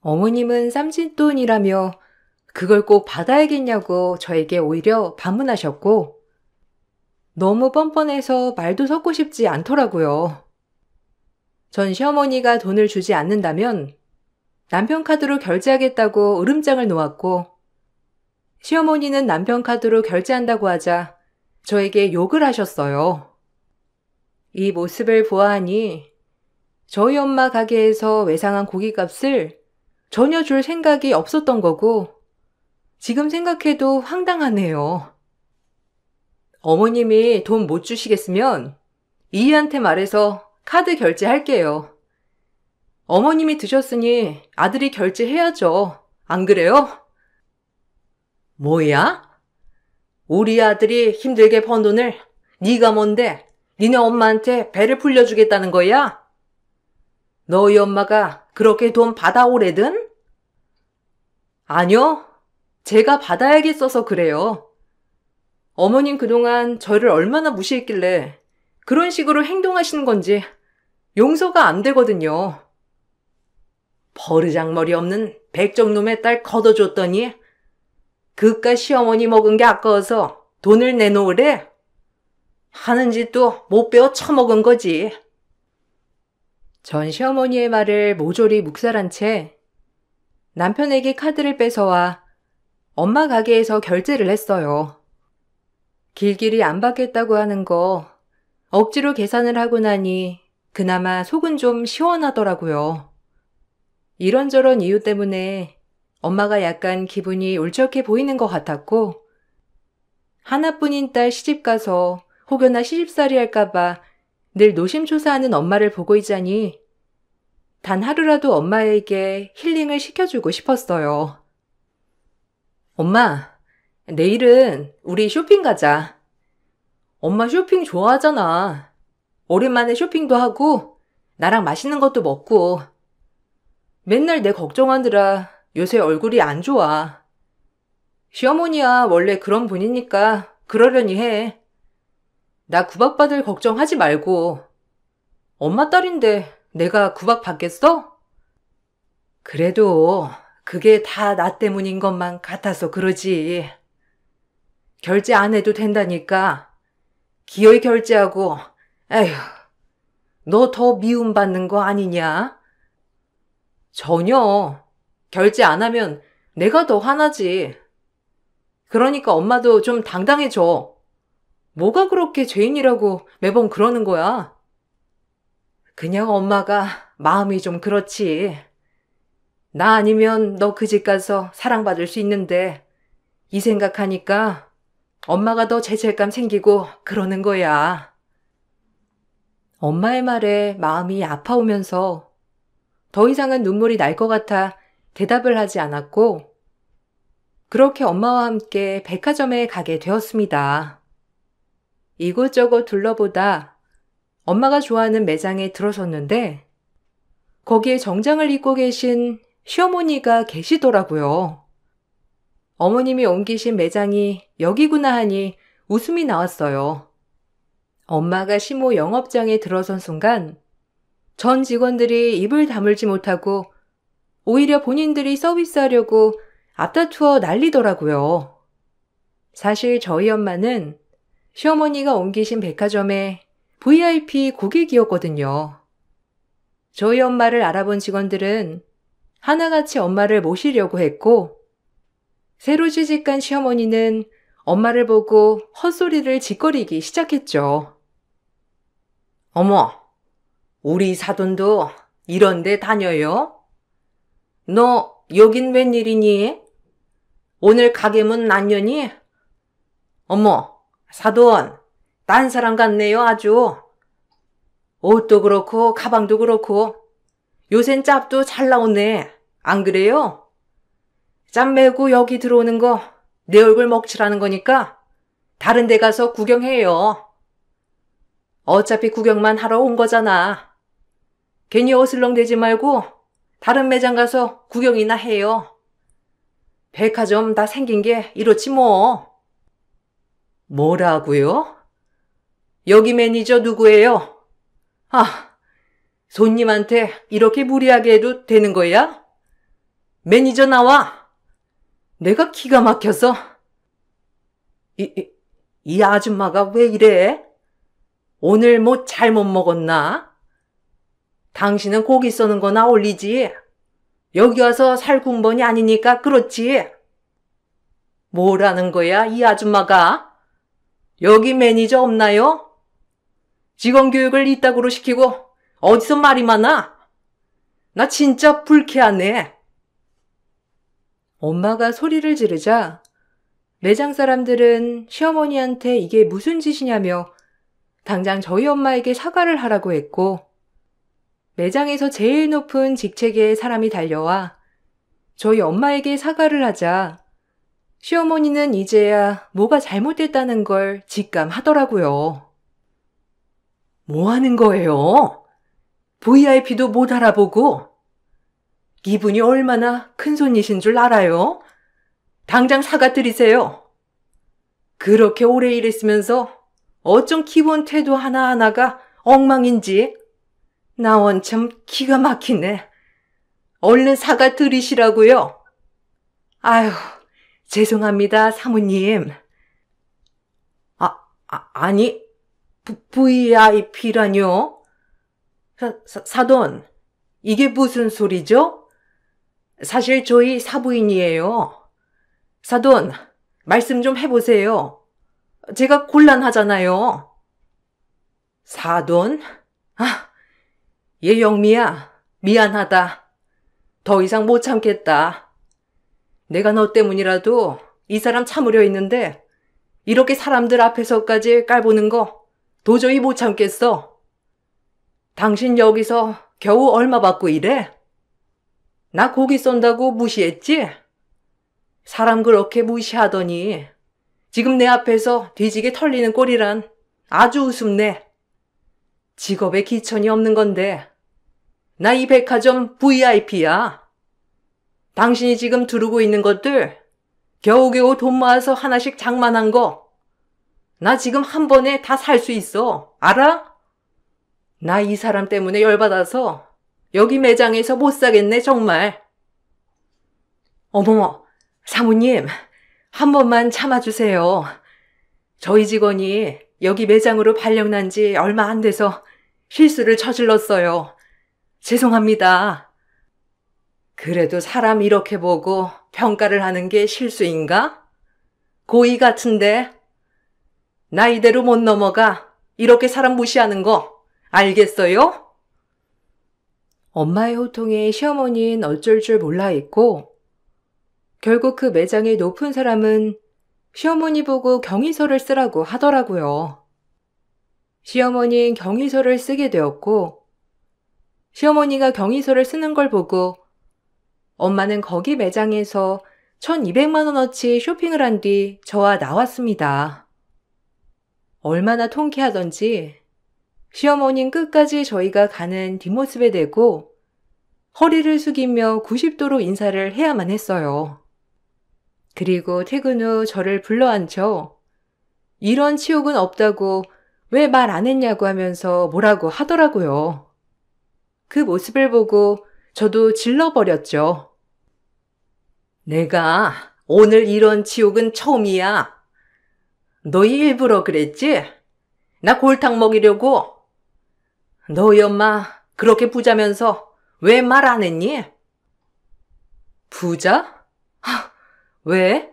어머님은 쌈짓돈이라며 그걸 꼭 받아야겠냐고 저에게 오히려 반문하셨고 너무 뻔뻔해서 말도 섞고 싶지 않더라고요. 전 시어머니가 돈을 주지 않는다면 남편 카드로 결제하겠다고 으름장을 놓았고 시어머니는 남편 카드로 결제한다고 하자 저에게 욕을 하셨어요. 이 모습을 보아하니 저희 엄마 가게에서 외상한 고깃값을 전혀 줄 생각이 없었던 거고 지금 생각해도 황당하네요. 어머님이 돈 못 주시겠으면 이희한테 말해서 카드 결제할게요. 어머님이 드셨으니 아들이 결제해야죠. 안 그래요? 뭐야? 우리 아들이 힘들게 번 돈을 네가 뭔데 니네 엄마한테 배를 불려주겠다는 거야? 너희 엄마가 그렇게 돈 받아오래든? 아니요. 제가 받아야겠어서 그래요. 어머님 그동안 저를 얼마나 무시했길래 그런 식으로 행동하시는 건지 용서가 안 되거든요. 버르장머리 없는 백정놈의 딸 걷어줬더니 그깟 시어머니 먹은 게 아까워서 돈을 내놓으래? 하는 짓도 못 배워 처먹은 거지. 전 시어머니의 말을 모조리 묵살한 채 남편에게 카드를 뺏어와 엄마 가게에서 결제를 했어요. 길길이 안 받겠다고 하는 거 억지로 계산을 하고 나니 그나마 속은 좀 시원하더라고요. 이런저런 이유 때문에 엄마가 약간 기분이 울적해 보이는 것 같았고 하나뿐인 딸 시집가서 혹여나 시집살이 할까봐 늘 노심초사하는 엄마를 보고 있자니 단 하루라도 엄마에게 힐링을 시켜주고 싶었어요. 엄마, 내일은 우리 쇼핑 가자. 엄마 쇼핑 좋아하잖아. 오랜만에 쇼핑도 하고 나랑 맛있는 것도 먹고. 맨날 내 걱정하느라 요새 얼굴이 안 좋아. 시어머니야 원래 그런 분이니까 그러려니 해. 나 구박받을 걱정하지 말고. 엄마 딸인데 내가 구박받겠어? 그래도 그게 다 나 때문인 것만 같아서 그러지. 결제 안 해도 된다니까. 기어이 결제하고. 에휴, 너 더 미움받는 거 아니냐? 전혀. 결제 안 하면 내가 더 화나지. 그러니까 엄마도 좀 당당해져. 뭐가 그렇게 죄인이라고 매번 그러는 거야? 그냥 엄마가 마음이 좀 그렇지. 나 아니면 너 그 집 가서 사랑받을 수 있는데 이 생각하니까 엄마가 더 죄책감 생기고 그러는 거야. 엄마의 말에 마음이 아파오면서 더 이상은 눈물이 날 것 같아 대답을 하지 않았고 그렇게 엄마와 함께 백화점에 가게 되었습니다. 이곳저곳 둘러보다 엄마가 좋아하는 매장에 들어섰는데 거기에 정장을 입고 계신 시어머니가 계시더라고요. 어머님이 옮기신 매장이 여기구나 하니 웃음이 나왔어요. 엄마가 시모 영업장에 들어선 순간 전 직원들이 입을 다물지 못하고 오히려 본인들이 서비스하려고 앞다투어 난리더라고요. 사실 저희 엄마는 시어머니가 옮기신 백화점의 VIP 고객이었거든요. 저희 엄마를 알아본 직원들은 하나같이 엄마를 모시려고 했고 새로 취직한 시어머니는 엄마를 보고 헛소리를 짓거리기 시작했죠. 어머, 우리 사돈도 이런 데 다녀요? 너 여긴 웬일이니? 오늘 가게 문 안 여니? 어머, 사돈, 딴 사람 같네요 아주. 옷도 그렇고 가방도 그렇고 요샌 짭도 잘 나오네. 안 그래요? 짬 매고 여기 들어오는 거 내 얼굴 먹칠하는 거니까 다른 데 가서 구경해요. 어차피 구경만 하러 온 거잖아. 괜히 어슬렁대지 말고 다른 매장 가서 구경이나 해요. 백화점 다 생긴 게 이렇지 뭐. 뭐라고요? 여기 매니저 누구예요? 아, 손님한테 이렇게 무리하게 해도 되는 거야? 매니저 나와. 내가 기가 막혀서. 이 아줌마가 왜 이래? 오늘 뭐 잘못 먹었나? 당신은 고기 써는 거나 올리지. 여기 와서 살 군번이 아니니까 그렇지. 뭐라는 거야, 이 아줌마가? 여기 매니저 없나요? 직원 교육을 이따구로 시키고 어디서 말이 많아? 나 진짜 불쾌하네. 엄마가 소리를 지르자 매장 사람들은 시어머니한테 이게 무슨 짓이냐며 당장 저희 엄마에게 사과를 하라고 했고 매장에서 제일 높은 직책의 사람이 달려와 저희 엄마에게 사과를 하자 시어머니는 이제야 뭐가 잘못됐다는 걸 직감하더라고요. 뭐 하는 거예요? VIP도 못 알아보고? 이분이 얼마나 큰 손이신 줄 알아요? 당장 사과드리세요. 그렇게 오래 일했으면서 어쩜 기본 태도 하나하나가 엉망인지 나 원참 기가 막히네. 얼른 사과드리시라고요. 아휴, 죄송합니다, 사모님. 아니, VIP라뇨? 사돈, 이게 무슨 소리죠? 사실 저희 사부인이에요. 사돈, 말씀 좀 해보세요. 제가 곤란하잖아요. 사돈? 얘 영미야, 미안하다. 더 이상 못 참겠다. 내가 너 때문이라도 이 사람 참으려 했는데 이렇게 사람들 앞에서까지 깔보는 거 도저히 못 참겠어. 당신 여기서 겨우 얼마 받고 일해? 나 고기 쏜다고 무시했지? 사람 그렇게 무시하더니 지금 내 앞에서 뒤지게 털리는 꼴이란 아주 우습네. 직업에 기천이 없는 건데 나 이 백화점 VIP야. 당신이 지금 두르고 있는 것들 겨우겨우 돈 모아서 하나씩 장만한 거 나 지금 한 번에 다 살 수 있어. 알아? 나 이 사람 때문에 열받아서 여기 매장에서 못 사겠네 정말. 어머, 사모님, 한 번만 참아주세요. 저희 직원이 여기 매장으로 발령난 지 얼마 안 돼서 실수를 저질렀어요. 죄송합니다. 그래도 사람 이렇게 보고 평가를 하는 게 실수인가? 고의 같은데. 나 이대로 못 넘어가. 이렇게 사람 무시하는 거 알겠어요? 엄마의 호통에 시어머니는 어쩔 줄 몰라 했고 결국 그 매장의 높은 사람은 시어머니 보고 경위서를 쓰라고 하더라고요. 시어머니는 경위서를 쓰게 되었고 시어머니가 경위서를 쓰는 걸 보고 엄마는 거기 매장에서 1,200만 원어치 쇼핑을 한 뒤 저와 나왔습니다. 얼마나 통쾌하던지 시어머니는 끝까지 저희가 가는 뒷모습에 대고 허리를 숙이며 90도로 인사를 해야만 했어요. 그리고 퇴근 후 저를 불러앉혀 이런 치욕은 없다고 왜 말 안 했냐고 하면서 뭐라고 하더라고요. 그 모습을 보고 저도 질러버렸죠. 내가 오늘 이런 치욕은 처음이야. 너희 일부러 그랬지? 나 골탕 먹이려고? 너희 엄마 그렇게 부자면서 왜 말 안 했니? 부자? 왜?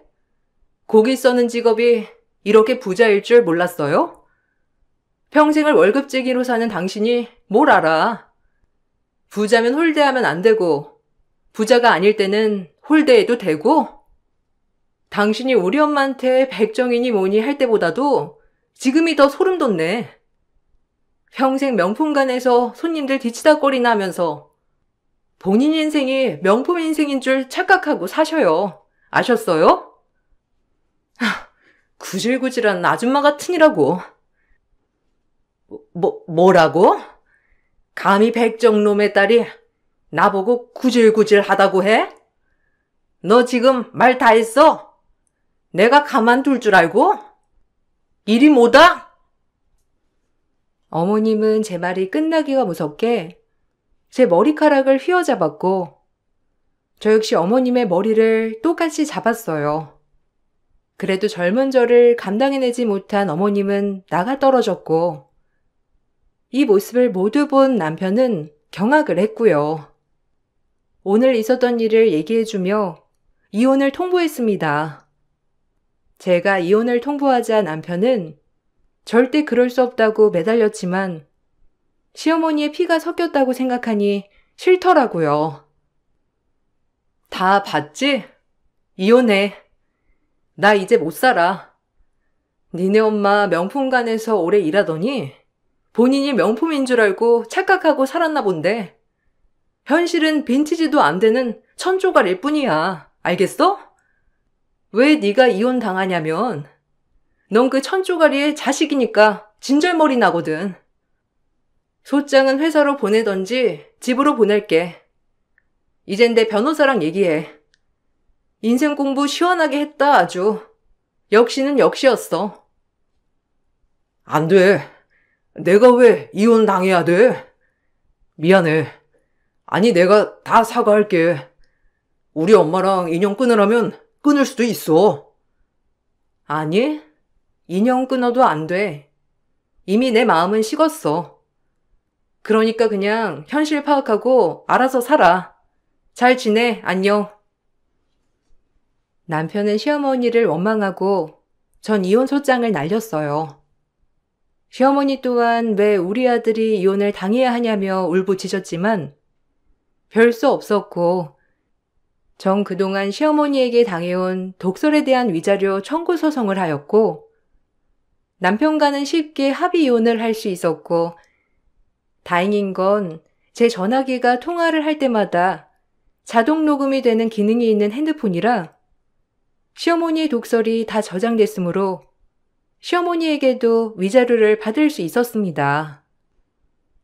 고기 써는 직업이 이렇게 부자일 줄 몰랐어요? 평생을 월급쟁이로 사는 당신이 뭘 알아? 부자면 홀대하면 안 되고 부자가 아닐 때는 홀대해도 되고? 당신이 우리 엄마한테 백정이니 뭐니 할 때보다도 지금이 더 소름 돋네. 평생 명품관에서 손님들 뒤치다꺼리나 하면서 본인 인생이 명품 인생인 줄 착각하고 사셔요. 아셨어요? 구질구질한 아줌마 같으니라고. 뭐라고? 감히 백정놈의 딸이 나보고 구질구질하다고 해? 너 지금 말 다 했어? 내가 가만둘 줄 알고? 이리 뭐다? 어머님은 제 말이 끝나기가 무섭게 제 머리카락을 휘어잡았고 저 역시 어머님의 머리를 똑같이 잡았어요. 그래도 젊은 저를 감당해내지 못한 어머님은 나가 떨어졌고 이 모습을 모두 본 남편은 경악을 했고요. 오늘 있었던 일을 얘기해주며 이혼을 통보했습니다. 제가 이혼을 통보하자 남편은 절대 그럴 수 없다고 매달렸지만 시어머니의 피가 섞였다고 생각하니 싫더라고요. 다 봤지? 이혼해. 나 이제 못 살아. 니네 엄마 명품관에서 오래 일하더니 본인이 명품인 줄 알고 착각하고 살았나 본데 현실은 빈티지도 안 되는 천조각일 뿐이야. 알겠어? 왜 네가 이혼 당하냐면 넌 그 천조가리의 자식이니까 진절머리 나거든. 소장은 회사로 보내던지 집으로 보낼게. 이젠 내 변호사랑 얘기해. 인생 공부 시원하게 했다 아주. 역시는 역시였어. 안 돼. 내가 왜 이혼 당해야 돼? 미안해. 아니 내가 다 사과할게. 우리 엄마랑 인연 끊으라면 끊을 수도 있어. 아니, 인연 끊어도 안 돼. 이미 내 마음은 식었어. 그러니까 그냥 현실 파악하고 알아서 살아. 잘 지내, 안녕. 남편은 시어머니를 원망하고 전 이혼 소장을 날렸어요. 시어머니 또한 왜 우리 아들이 이혼을 당해야 하냐며 울부짖었지만 별 수 없었고 전 그동안 시어머니에게 당해온 독설에 대한 위자료 청구 소송을 하였고 남편과는 쉽게 합의 이혼을 할 수 있었고 다행인 건 제 전화기가 통화를 할 때마다 자동 녹음이 되는 기능이 있는 핸드폰이라 시어머니의 독설이 다 저장됐으므로 시어머니에게도 위자료를 받을 수 있었습니다.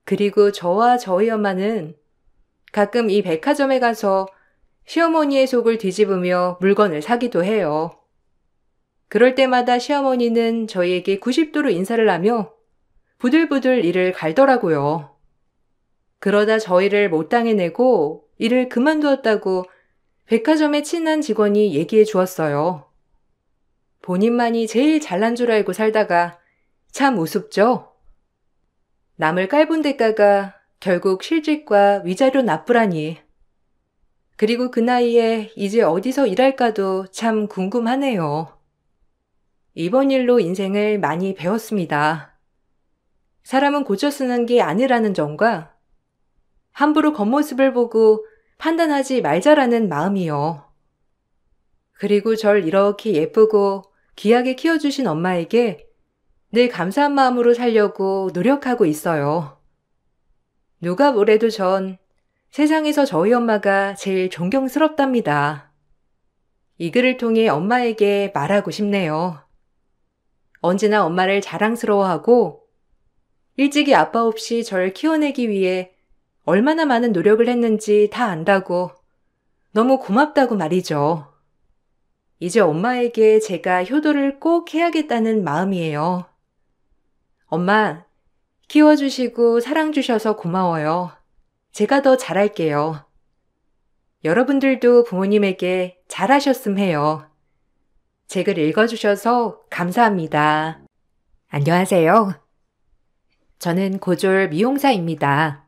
그리고 저와 저희 엄마는 가끔 이 백화점에 가서 시어머니의 속을 뒤집으며 물건을 사기도 해요. 그럴 때마다 시어머니는 저희에게 90도로 인사를 하며 부들부들 이를 갈더라고요. 그러다 저희를 못당해 내고 일을 그만두었다고 백화점의 친한 직원이 얘기해 주었어요. 본인만이 제일 잘난 줄 알고 살다가 참 우습죠? 남을 깔본 대가가 결국 실직과 위자료 납부라니. 그리고 그 나이에 이제 어디서 일할까도 참 궁금하네요. 이번 일로 인생을 많이 배웠습니다. 사람은 고쳐 쓰는 게 아니라는 점과 함부로 겉모습을 보고 판단하지 말자라는 마음이요. 그리고 절 이렇게 예쁘고 귀하게 키워주신 엄마에게 늘 감사한 마음으로 살려고 노력하고 있어요. 누가 뭐래도 전 세상에서 저희 엄마가 제일 존경스럽답니다. 이 글을 통해 엄마에게 말하고 싶네요. 언제나 엄마를 자랑스러워하고 일찍이 아빠 없이 절 키워내기 위해 얼마나 많은 노력을 했는지 다 안다고 너무 고맙다고 말이죠. 이제 엄마에게 제가 효도를 꼭 해야겠다는 마음이에요. 엄마, 키워주시고 사랑 주셔서 고마워요. 제가 더 잘할게요. 여러분들도 부모님에게 잘하셨음 해요. 제 글 읽어주셔서 감사합니다. 안녕하세요. 저는 고졸 미용사입니다.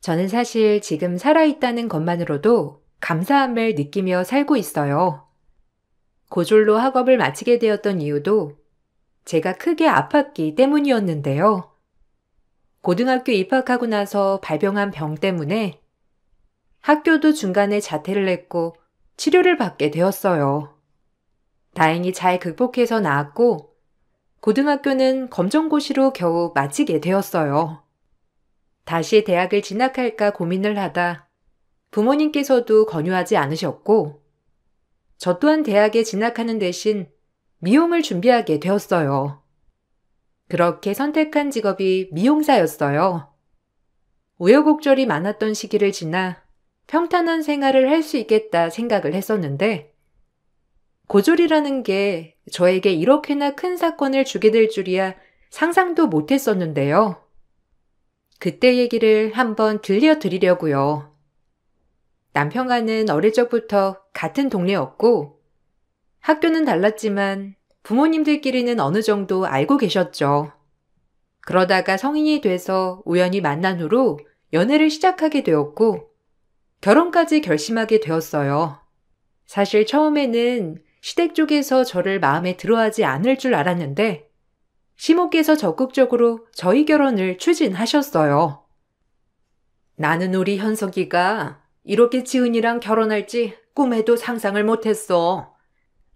저는 사실 지금 살아있다는 것만으로도 감사함을 느끼며 살고 있어요. 고졸로 학업을 마치게 되었던 이유도 제가 크게 아팠기 때문이었는데요. 고등학교 입학하고 나서 발병한 병 때문에 학교도 중간에 자퇴를 했고 치료를 받게 되었어요. 다행히 잘 극복해서 나았고 고등학교는 검정고시로 겨우 마치게 되었어요. 다시 대학을 진학할까 고민을 하다 부모님께서도 권유하지 않으셨고 저 또한 대학에 진학하는 대신 미용을 준비하게 되었어요. 그렇게 선택한 직업이 미용사였어요. 우여곡절이 많았던 시기를 지나 평탄한 생활을 할 수 있겠다 생각을 했었는데 고졸이라는 게 저에게 이렇게나 큰 사건을 주게 될 줄이야 상상도 못했었는데요. 그때 얘기를 한번 들려드리려고요. 남편과는 어릴 적부터 같은 동네였고 학교는 달랐지만 부모님들끼리는 어느 정도 알고 계셨죠. 그러다가 성인이 돼서 우연히 만난 후로 연애를 시작하게 되었고 결혼까지 결심하게 되었어요. 사실 처음에는 시댁 쪽에서 저를 마음에 들어하지 않을 줄 알았는데 시모께서 적극적으로 저희 결혼을 추진하셨어요. 나는 우리 현석이가 이렇게 지은이랑 결혼할지 꿈에도 상상을 못했어.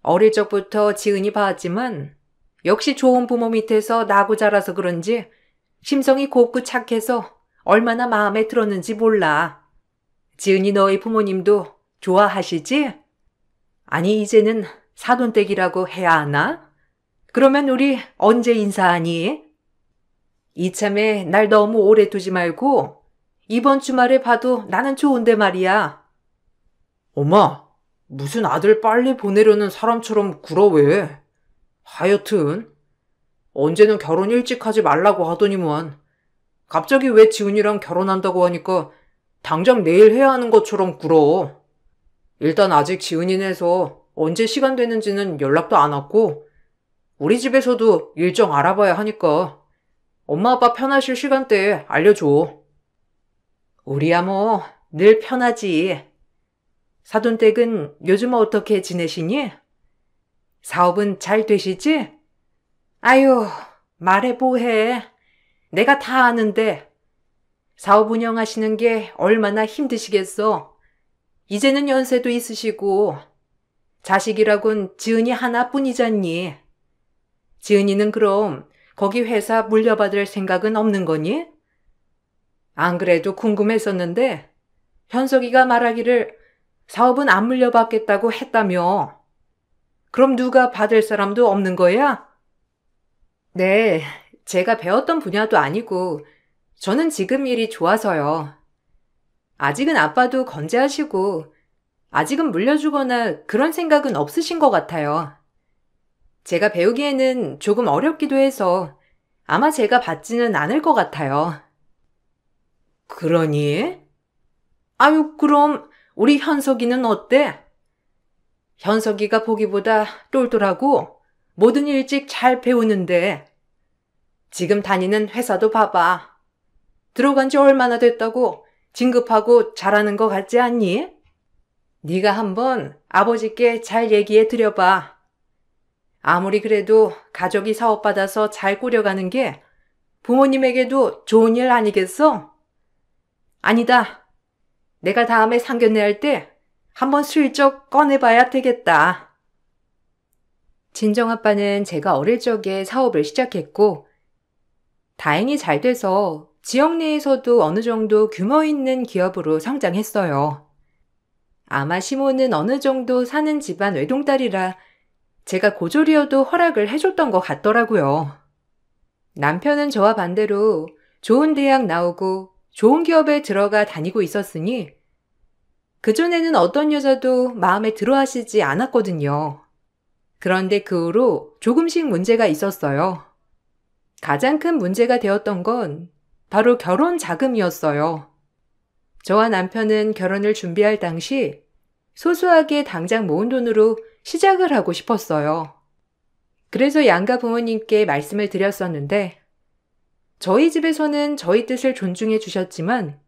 어릴 적부터 지은이 봐왔지만 역시 좋은 부모 밑에서 나고 자라서 그런지 심성이 곱고 착해서 얼마나 마음에 들었는지 몰라. 지은이 너희 부모님도 좋아하시지? 아니 이제는 사돈댁이라고 해야 하나? 그러면 우리 언제 인사하니? 이참에 날 너무 오래 두지 말고 이번 주말에 봐도 나는 좋은데 말이야. 엄마, 무슨 아들 빨리 보내려는 사람처럼 굴어 왜? 하여튼 언제는 결혼 일찍 하지 말라고 하더니만 갑자기 왜 지훈이랑 결혼한다고 하니까 당장 내일 해야 하는 것처럼 굴어. 일단 아직 지훈이네서 언제 시간 되는지는 연락도 안 왔고 우리 집에서도 일정 알아봐야 하니까 엄마 아빠 편하실 시간대에 알려줘. 우리야 뭐 늘 편하지. 사돈댁은 요즘 어떻게 지내시니? 사업은 잘 되시지? 아유, 말해 뭐해. 내가 다 아는데. 사업 운영하시는 게 얼마나 힘드시겠어. 이제는 연세도 있으시고 자식이라곤 지은이 하나뿐이잖니. 지은이는 그럼 거기 회사 물려받을 생각은 없는 거니? 안 그래도 궁금했었는데 현석이가 말하기를 사업은 안 물려받겠다고 했다며. 그럼 누가 받을 사람도 없는 거야? 네, 제가 배웠던 분야도 아니고 저는 지금 일이 좋아서요. 아직은 아빠도 건재하시고 아직은 물려주거나 그런 생각은 없으신 것 같아요. 제가 배우기에는 조금 어렵기도 해서 아마 제가 받지는 않을 것 같아요. 그러니? 아유, 그럼 우리 현석이는 어때? 현석이가 보기보다 똘똘하고 뭐든 일찍 잘 배우는데 지금 다니는 회사도 봐봐. 들어간 지 얼마나 됐다고 진급하고 잘하는 것 같지 않니? 네가 한번 아버지께 잘 얘기해 드려봐. 아무리 그래도 가족이 사업받아서 잘 꾸려가는 게 부모님에게도 좋은 일 아니겠어? 아니다. 내가 다음에 상견례 할 때 한번 슬쩍 꺼내봐야 되겠다. 친정아빠는 제가 어릴 적에 사업을 시작했고 다행히 잘 돼서 지역 내에서도 어느 정도 규모 있는 기업으로 성장했어요. 아마 시모는 어느 정도 사는 집안 외동딸이라 제가 고졸이어도 허락을 해줬던 것 같더라고요. 남편은 저와 반대로 좋은 대학 나오고 좋은 기업에 들어가 다니고 있었으니 그전에는 어떤 여자도 마음에 들어 하시지 않았거든요. 그런데 그 후로 조금씩 문제가 있었어요. 가장 큰 문제가 되었던 건 바로 결혼 자금이었어요. 저와 남편은 결혼을 준비할 당시 소소하게 당장 모은 돈으로 시작을 하고 싶었어요. 그래서 양가 부모님께 말씀을 드렸었는데 저희 집에서는 저희 뜻을 존중해 주셨지만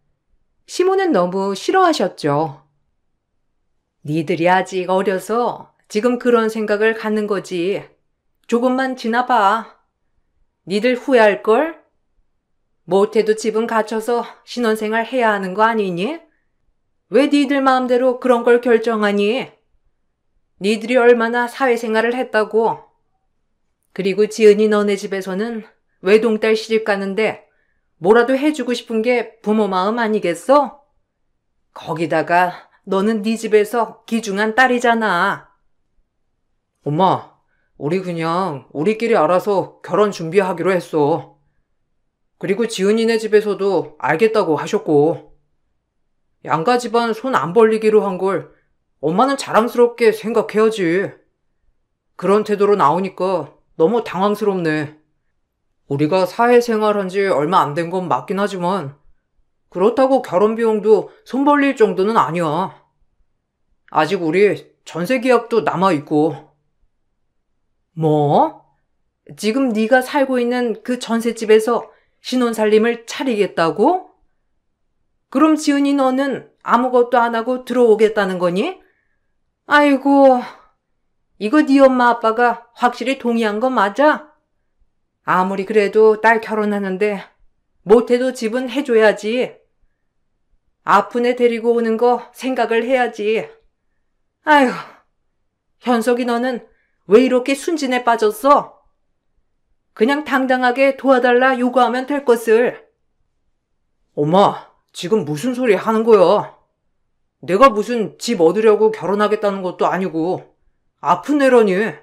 시모는 너무 싫어하셨죠. 니들이 아직 어려서 지금 그런 생각을 갖는 거지. 조금만 지나봐. 니들 후회할걸? 못해도 집은 갖춰서 신혼생활 해야 하는 거 아니니? 왜 니들 마음대로 그런 걸 결정하니? 니들이 얼마나 사회생활을 했다고. 그리고 지은이 너네 집에서는 외동딸 시집 가는데 뭐라도 해주고 싶은 게 부모 마음 아니겠어? 거기다가 너는 네 집에서 귀중한 딸이잖아. 엄마, 우리 그냥 우리끼리 알아서 결혼 준비하기로 했어. 그리고 지은이네 집에서도 알겠다고 하셨고. 양가 집안 손 안 벌리기로 한 걸 엄마는 자랑스럽게 생각해야지. 그런 태도로 나오니까 너무 당황스럽네. 우리가 사회생활한 지 얼마 안 된 건 맞긴 하지만 그렇다고 결혼 비용도 손 벌릴 정도는 아니야. 아직 우리 전세 계약도 남아있고. 뭐? 지금 네가 살고 있는 그 전셋집에서 신혼살림을 차리겠다고? 그럼 지은이 너는 아무것도 안 하고 들어오겠다는 거니? 아이고, 이거 네 엄마 아빠가 확실히 동의한 거 맞아? 아무리 그래도 딸 결혼하는데 못해도 집은 해줘야지. 아픈 애 데리고 오는 거 생각을 해야지. 아휴, 현석이 너는 왜 이렇게 순진해 빠졌어? 그냥 당당하게 도와달라 요구하면 될 것을. 엄마, 지금 무슨 소리 하는 거야? 내가 무슨 집 얻으려고 결혼하겠다는 것도 아니고 아픈 애라니.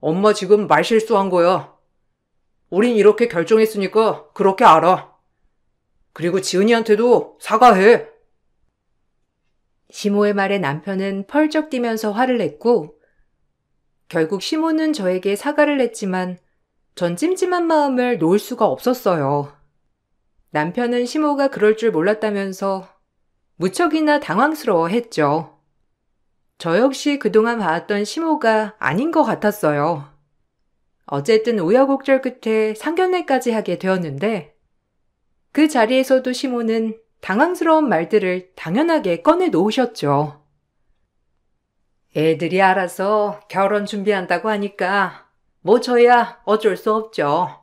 엄마 지금 말 실수한 거야. 우린 이렇게 결정했으니까 그렇게 알아. 그리고 지은이한테도 사과해. 시모의 말에 남편은 펄쩍 뛰면서 화를 냈고 결국 시모는 저에게 사과를 했지만 전 찜찜한 마음을 놓을 수가 없었어요. 남편은 시모가 그럴 줄 몰랐다면서 무척이나 당황스러워했죠. 저 역시 그동안 봐왔던 시모가 아닌 것 같았어요. 어쨌든 우여곡절 끝에 상견례까지 하게 되었는데 그 자리에서도 시모는 당황스러운 말들을 당연하게 꺼내 놓으셨죠. 애들이 알아서 결혼 준비한다고 하니까 뭐 저야 어쩔 수 없죠.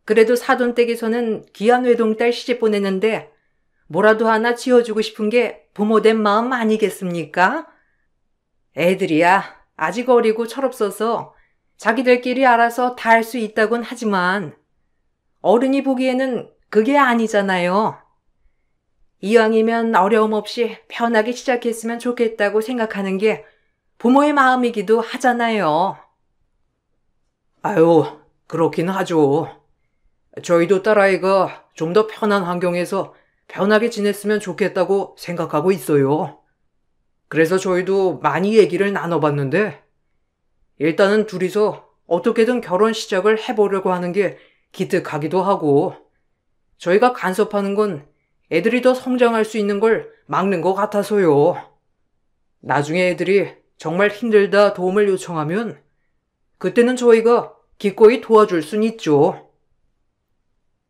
그래도 사돈댁에서는 귀한 외동딸 시집 보내는데 뭐라도 하나 지어주고 싶은 게 부모된 마음 아니겠습니까? 애들이야 아직 어리고 철없어서 자기들끼리 알아서 다 할 수 있다곤 하지만 어른이 보기에는 그게 아니잖아요. 이왕이면 어려움 없이 편하게 시작했으면 좋겠다고 생각하는 게 부모의 마음이기도 하잖아요. 아유, 그렇긴 하죠. 저희도 딸아이가 좀 더 편한 환경에서 편하게 지냈으면 좋겠다고 생각하고 있어요. 그래서 저희도 많이 얘기를 나눠봤는데, 일단은 둘이서 어떻게든 결혼 시작을 해보려고 하는 게 기특하기도 하고, 저희가 간섭하는 건 애들이 더 성장할 수 있는 걸 막는 것 같아서요. 나중에 애들이 정말 힘들다 도움을 요청하면 그때는 저희가 기꺼이 도와줄 순 있죠.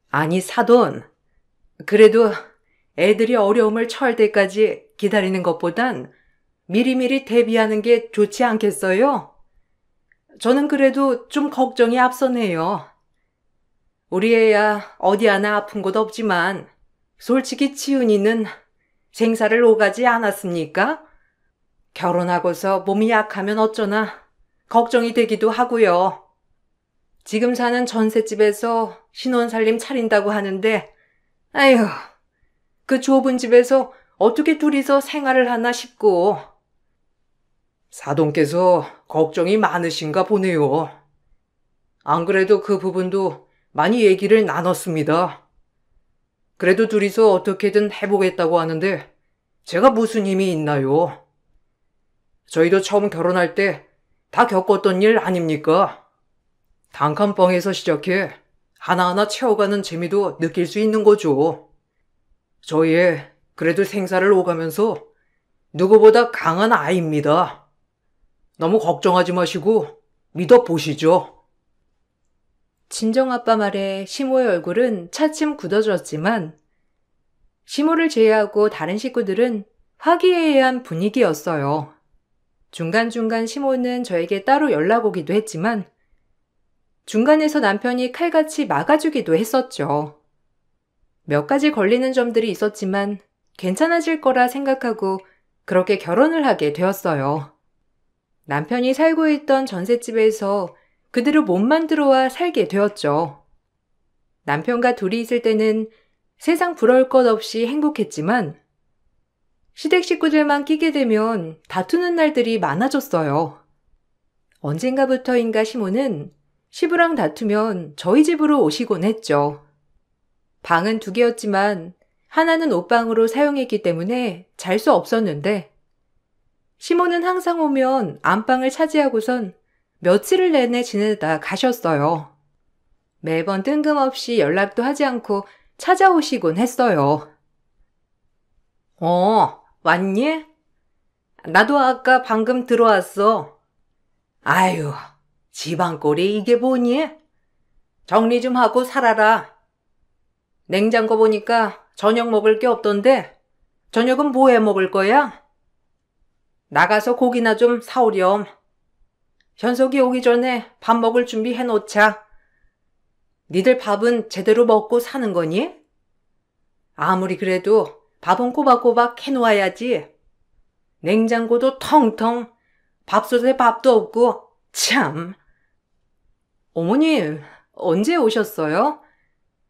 아니, 사돈. 그래도 애들이 어려움을 처할 때까지 기다리는 것보단 미리미리 대비하는 게 좋지 않겠어요? 저는 그래도 좀 걱정이 앞서네요. 우리 애야 어디 하나 아픈 곳 없지만 솔직히 지은이는 생사를 오가지 않았습니까? 결혼하고서 몸이 약하면 어쩌나 걱정이 되기도 하고요. 지금 사는 전셋집에서 신혼살림 차린다고 하는데 아휴, 그 좁은 집에서 어떻게 둘이서 생활을 하나 싶고. 사돈께서 걱정이 많으신가 보네요. 안 그래도 그 부분도 많이 얘기를 나눴습니다. 그래도 둘이서 어떻게든 해보겠다고 하는데 제가 무슨 힘이 있나요? 저희도 처음 결혼할 때 다 겪었던 일 아닙니까? 단칸방에서 시작해 하나하나 채워가는 재미도 느낄 수 있는 거죠. 저희의 그래도 생사를 오가면서 누구보다 강한 아이입니다. 너무 걱정하지 마시고 믿어보시죠. 친정아빠 말에 시모의 얼굴은 차츰 굳어졌지만 시모를 제외하고 다른 식구들은 화기애애한 분위기였어요. 중간중간 시모는 저에게 따로 연락 오기도 했지만 중간에서 남편이 칼같이 막아주기도 했었죠. 몇 가지 걸리는 점들이 있었지만 괜찮아질 거라 생각하고 그렇게 결혼을 하게 되었어요. 남편이 살고 있던 전셋집에서 그대로 몸만 들어와 살게 되었죠. 남편과 둘이 있을 때는 세상 부러울 것 없이 행복했지만 시댁 식구들만 끼게 되면 다투는 날들이 많아졌어요. 언젠가부터인가 시모는 시부랑 다투면 저희 집으로 오시곤 했죠. 방은 2개였지만 하나는 옷방으로 사용했기 때문에 잘 수 없었는데 시모는 항상 오면 안방을 차지하고선 며칠을 내내 지내다 가셨어요. 매번 뜬금없이 연락도 하지 않고 찾아오시곤 했어요. 왔니? 나도 아까 방금 들어왔어. 아유, 집안꼴이 이게 뭐니? 정리 좀 하고 살아라. 냉장고 보니까 저녁 먹을 게 없던데 저녁은 뭐 해 먹을 거야? 나가서 고기나 좀 사오렴. 현석이 오기 전에 밥 먹을 준비 해놓자. 니들 밥은 제대로 먹고 사는 거니? 아무리 그래도 밥은 꼬박꼬박 해놓아야지. 냉장고도 텅텅, 밥솥에 밥도 없고, 참. 어머님, 언제 오셨어요?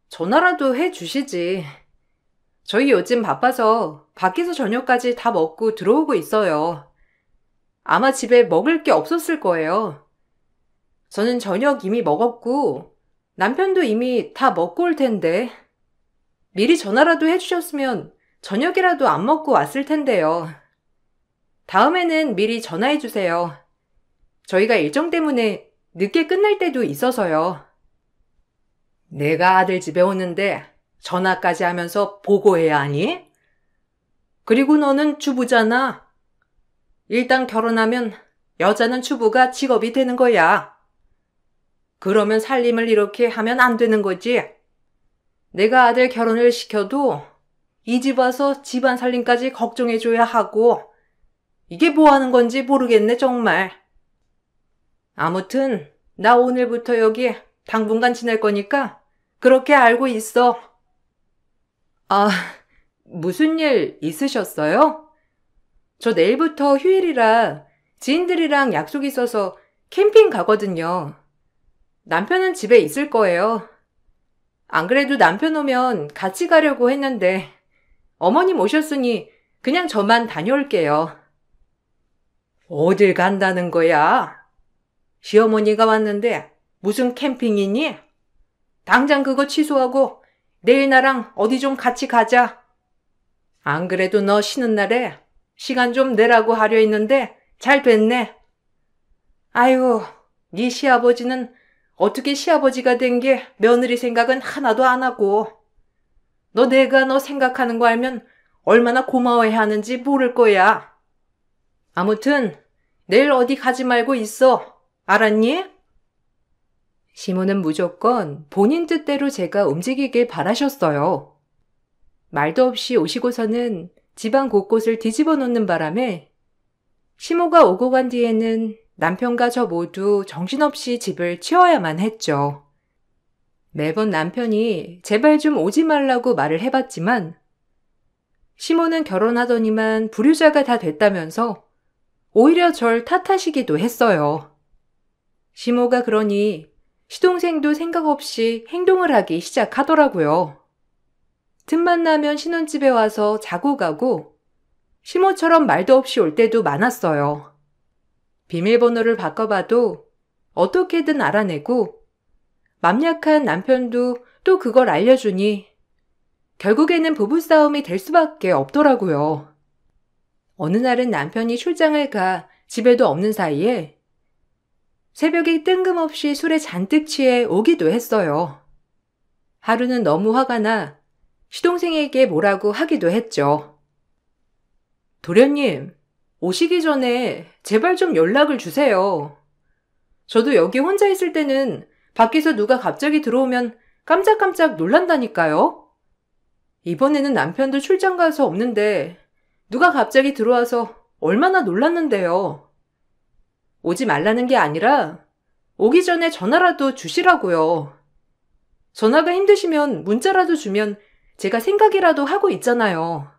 전화라도 해주시지. 저희 요즘 바빠서 밖에서 저녁까지 다 먹고 들어오고 있어요. 아마 집에 먹을 게 없었을 거예요. 저는 저녁 이미 먹었고 남편도 이미 다 먹고 올 텐데 미리 전화라도 해주셨으면 저녁이라도 안 먹고 왔을 텐데요. 다음에는 미리 전화해 주세요. 저희가 일정 때문에 늦게 끝날 때도 있어서요. 내가 아들 집에 오는데 전화까지 하면서 보고해야 하니? 그리고 너는 주부잖아. 일단 결혼하면 여자는 주부가 직업이 되는 거야. 그러면 살림을 이렇게 하면 안 되는 거지. 내가 아들 결혼을 시켜도 이 집 와서 집안 살림까지 걱정해줘야 하고 이게 뭐 하는 건지 모르겠네 정말. 아무튼 나 오늘부터 여기 당분간 지낼 거니까 그렇게 알고 있어. 아, 무슨 일 있으셨어요? 저 내일부터 휴일이라 지인들이랑 약속 있어서 캠핑 가거든요. 남편은 집에 있을 거예요. 안 그래도 남편 오면 같이 가려고 했는데 어머님 오셨으니 그냥 저만 다녀올게요. 어딜 간다는 거야? 시어머니가 왔는데 무슨 캠핑이니? 당장 그거 취소하고 내일 나랑 어디 좀 같이 가자. 안 그래도 너 쉬는 날에 시간 좀 내라고 하려 했는데 잘 됐네. 아이고, 네 시아버지는 어떻게 시아버지가 된 게 며느리 생각은 하나도 안 하고. 내가 너 생각하는 거 알면 얼마나 고마워해야 하는지 모를 거야. 아무튼 내일 어디 가지 말고 있어. 알았니? 시모는 무조건 본인 뜻대로 제가 움직이길 바라셨어요. 말도 없이 오시고서는 집안 곳곳을 뒤집어 놓는 바람에 시모가 오고 간 뒤에는 남편과 저 모두 정신없이 집을 치워야만 했죠. 매번 남편이 제발 좀 오지 말라고 말을 해봤지만 시모는 결혼하더니만 불효자가 다 됐다면서 오히려 절 탓하시기도 했어요. 시모가 그러니 시동생도 생각 없이 행동을 하기 시작하더라고요. 틈만 나면 신혼집에 와서 자고 가고 시모처럼 말도 없이 올 때도 많았어요. 비밀번호를 바꿔봐도 어떻게든 알아내고 맘 약한 남편도 또 그걸 알려주니 결국에는 부부싸움이 될 수밖에 없더라고요. 어느 날은 남편이 출장을 가 집에도 없는 사이에 새벽에 뜬금없이 술에 잔뜩 취해 오기도 했어요. 하루는 너무 화가 나 시동생에게 뭐라고 하기도 했죠. 도련님, 오시기 전에 제발 좀 연락을 주세요. 저도 여기 혼자 있을 때는 밖에서 누가 갑자기 들어오면 깜짝깜짝 놀란다니까요. 이번에는 남편도 출장 가서 없는데 누가 갑자기 들어와서 얼마나 놀랐는데요. 오지 말라는 게 아니라 오기 전에 전화라도 주시라고요. 전화가 힘드시면 문자라도 주면 제가 생각이라도 하고 있잖아요.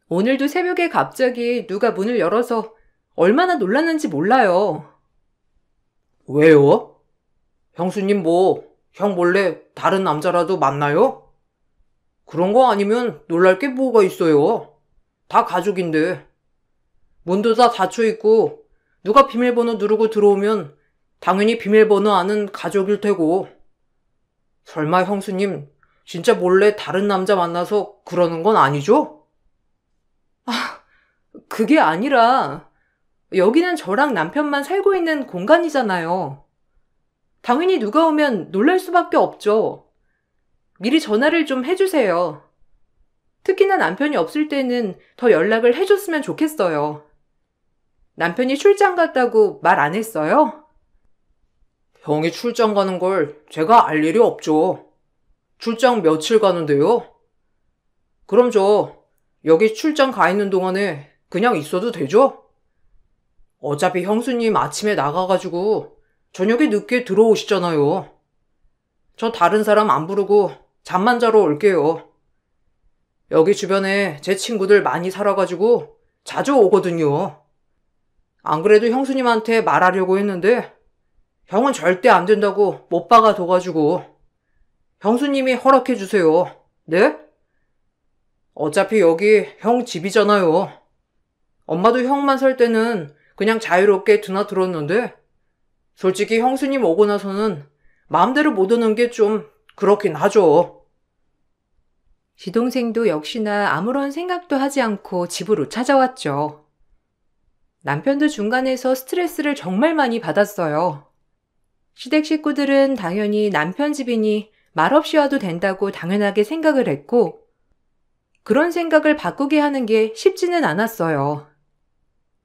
오늘도 새벽에 갑자기 누가 문을 열어서 얼마나 놀랐는지 몰라요. 왜요? 형수님 형 몰래 다른 남자라도 만나요? 그런 거 아니면 놀랄 게 뭐가 있어요? 다 가족인데. 문도 다 닫혀있고 누가 비밀번호 누르고 들어오면 당연히 비밀번호 아는 가족일 테고. 설마 형수님 진짜 몰래 다른 남자 만나서 그러는 건 아니죠? 그게 아니라 여기는 저랑 남편만 살고 있는 공간이잖아요. 당연히 누가 오면 놀랄 수밖에 없죠. 미리 전화를 좀 해주세요. 특히나 남편이 없을 때는 더 연락을 해줬으면 좋겠어요. 남편이 출장 갔다고 말 안 했어요? 형이 출장 가는 걸 제가 알 일이 없죠. 출장 며칠 가는데요? 그럼 저 여기 출장 가 있는 동안에 그냥 있어도 되죠? 어차피 형수님 아침에 나가가지고 저녁에 늦게 들어오시잖아요. 저 다른 사람 안 부르고 잠만 자러 올게요. 여기 주변에 제 친구들 많이 살아가지고 자주 오거든요. 안 그래도 형수님한테 말하려고 했는데 형은 절대 안 된다고 못 박아둬가지고 형수님이 허락해주세요. 네? 어차피 여기 형 집이잖아요. 엄마도 형만 살 때는 그냥 자유롭게 드나들었는데 솔직히 형수님 오고 나서는 마음대로 못 오는 게 좀 그렇긴 하죠. 시동생도 역시나 아무런 생각도 하지 않고 집으로 찾아왔죠. 남편도 중간에서 스트레스를 정말 많이 받았어요. 시댁 식구들은 당연히 남편 집이니 말없이 와도 된다고 당연하게 생각을 했고 그런 생각을 바꾸게 하는 게 쉽지는 않았어요.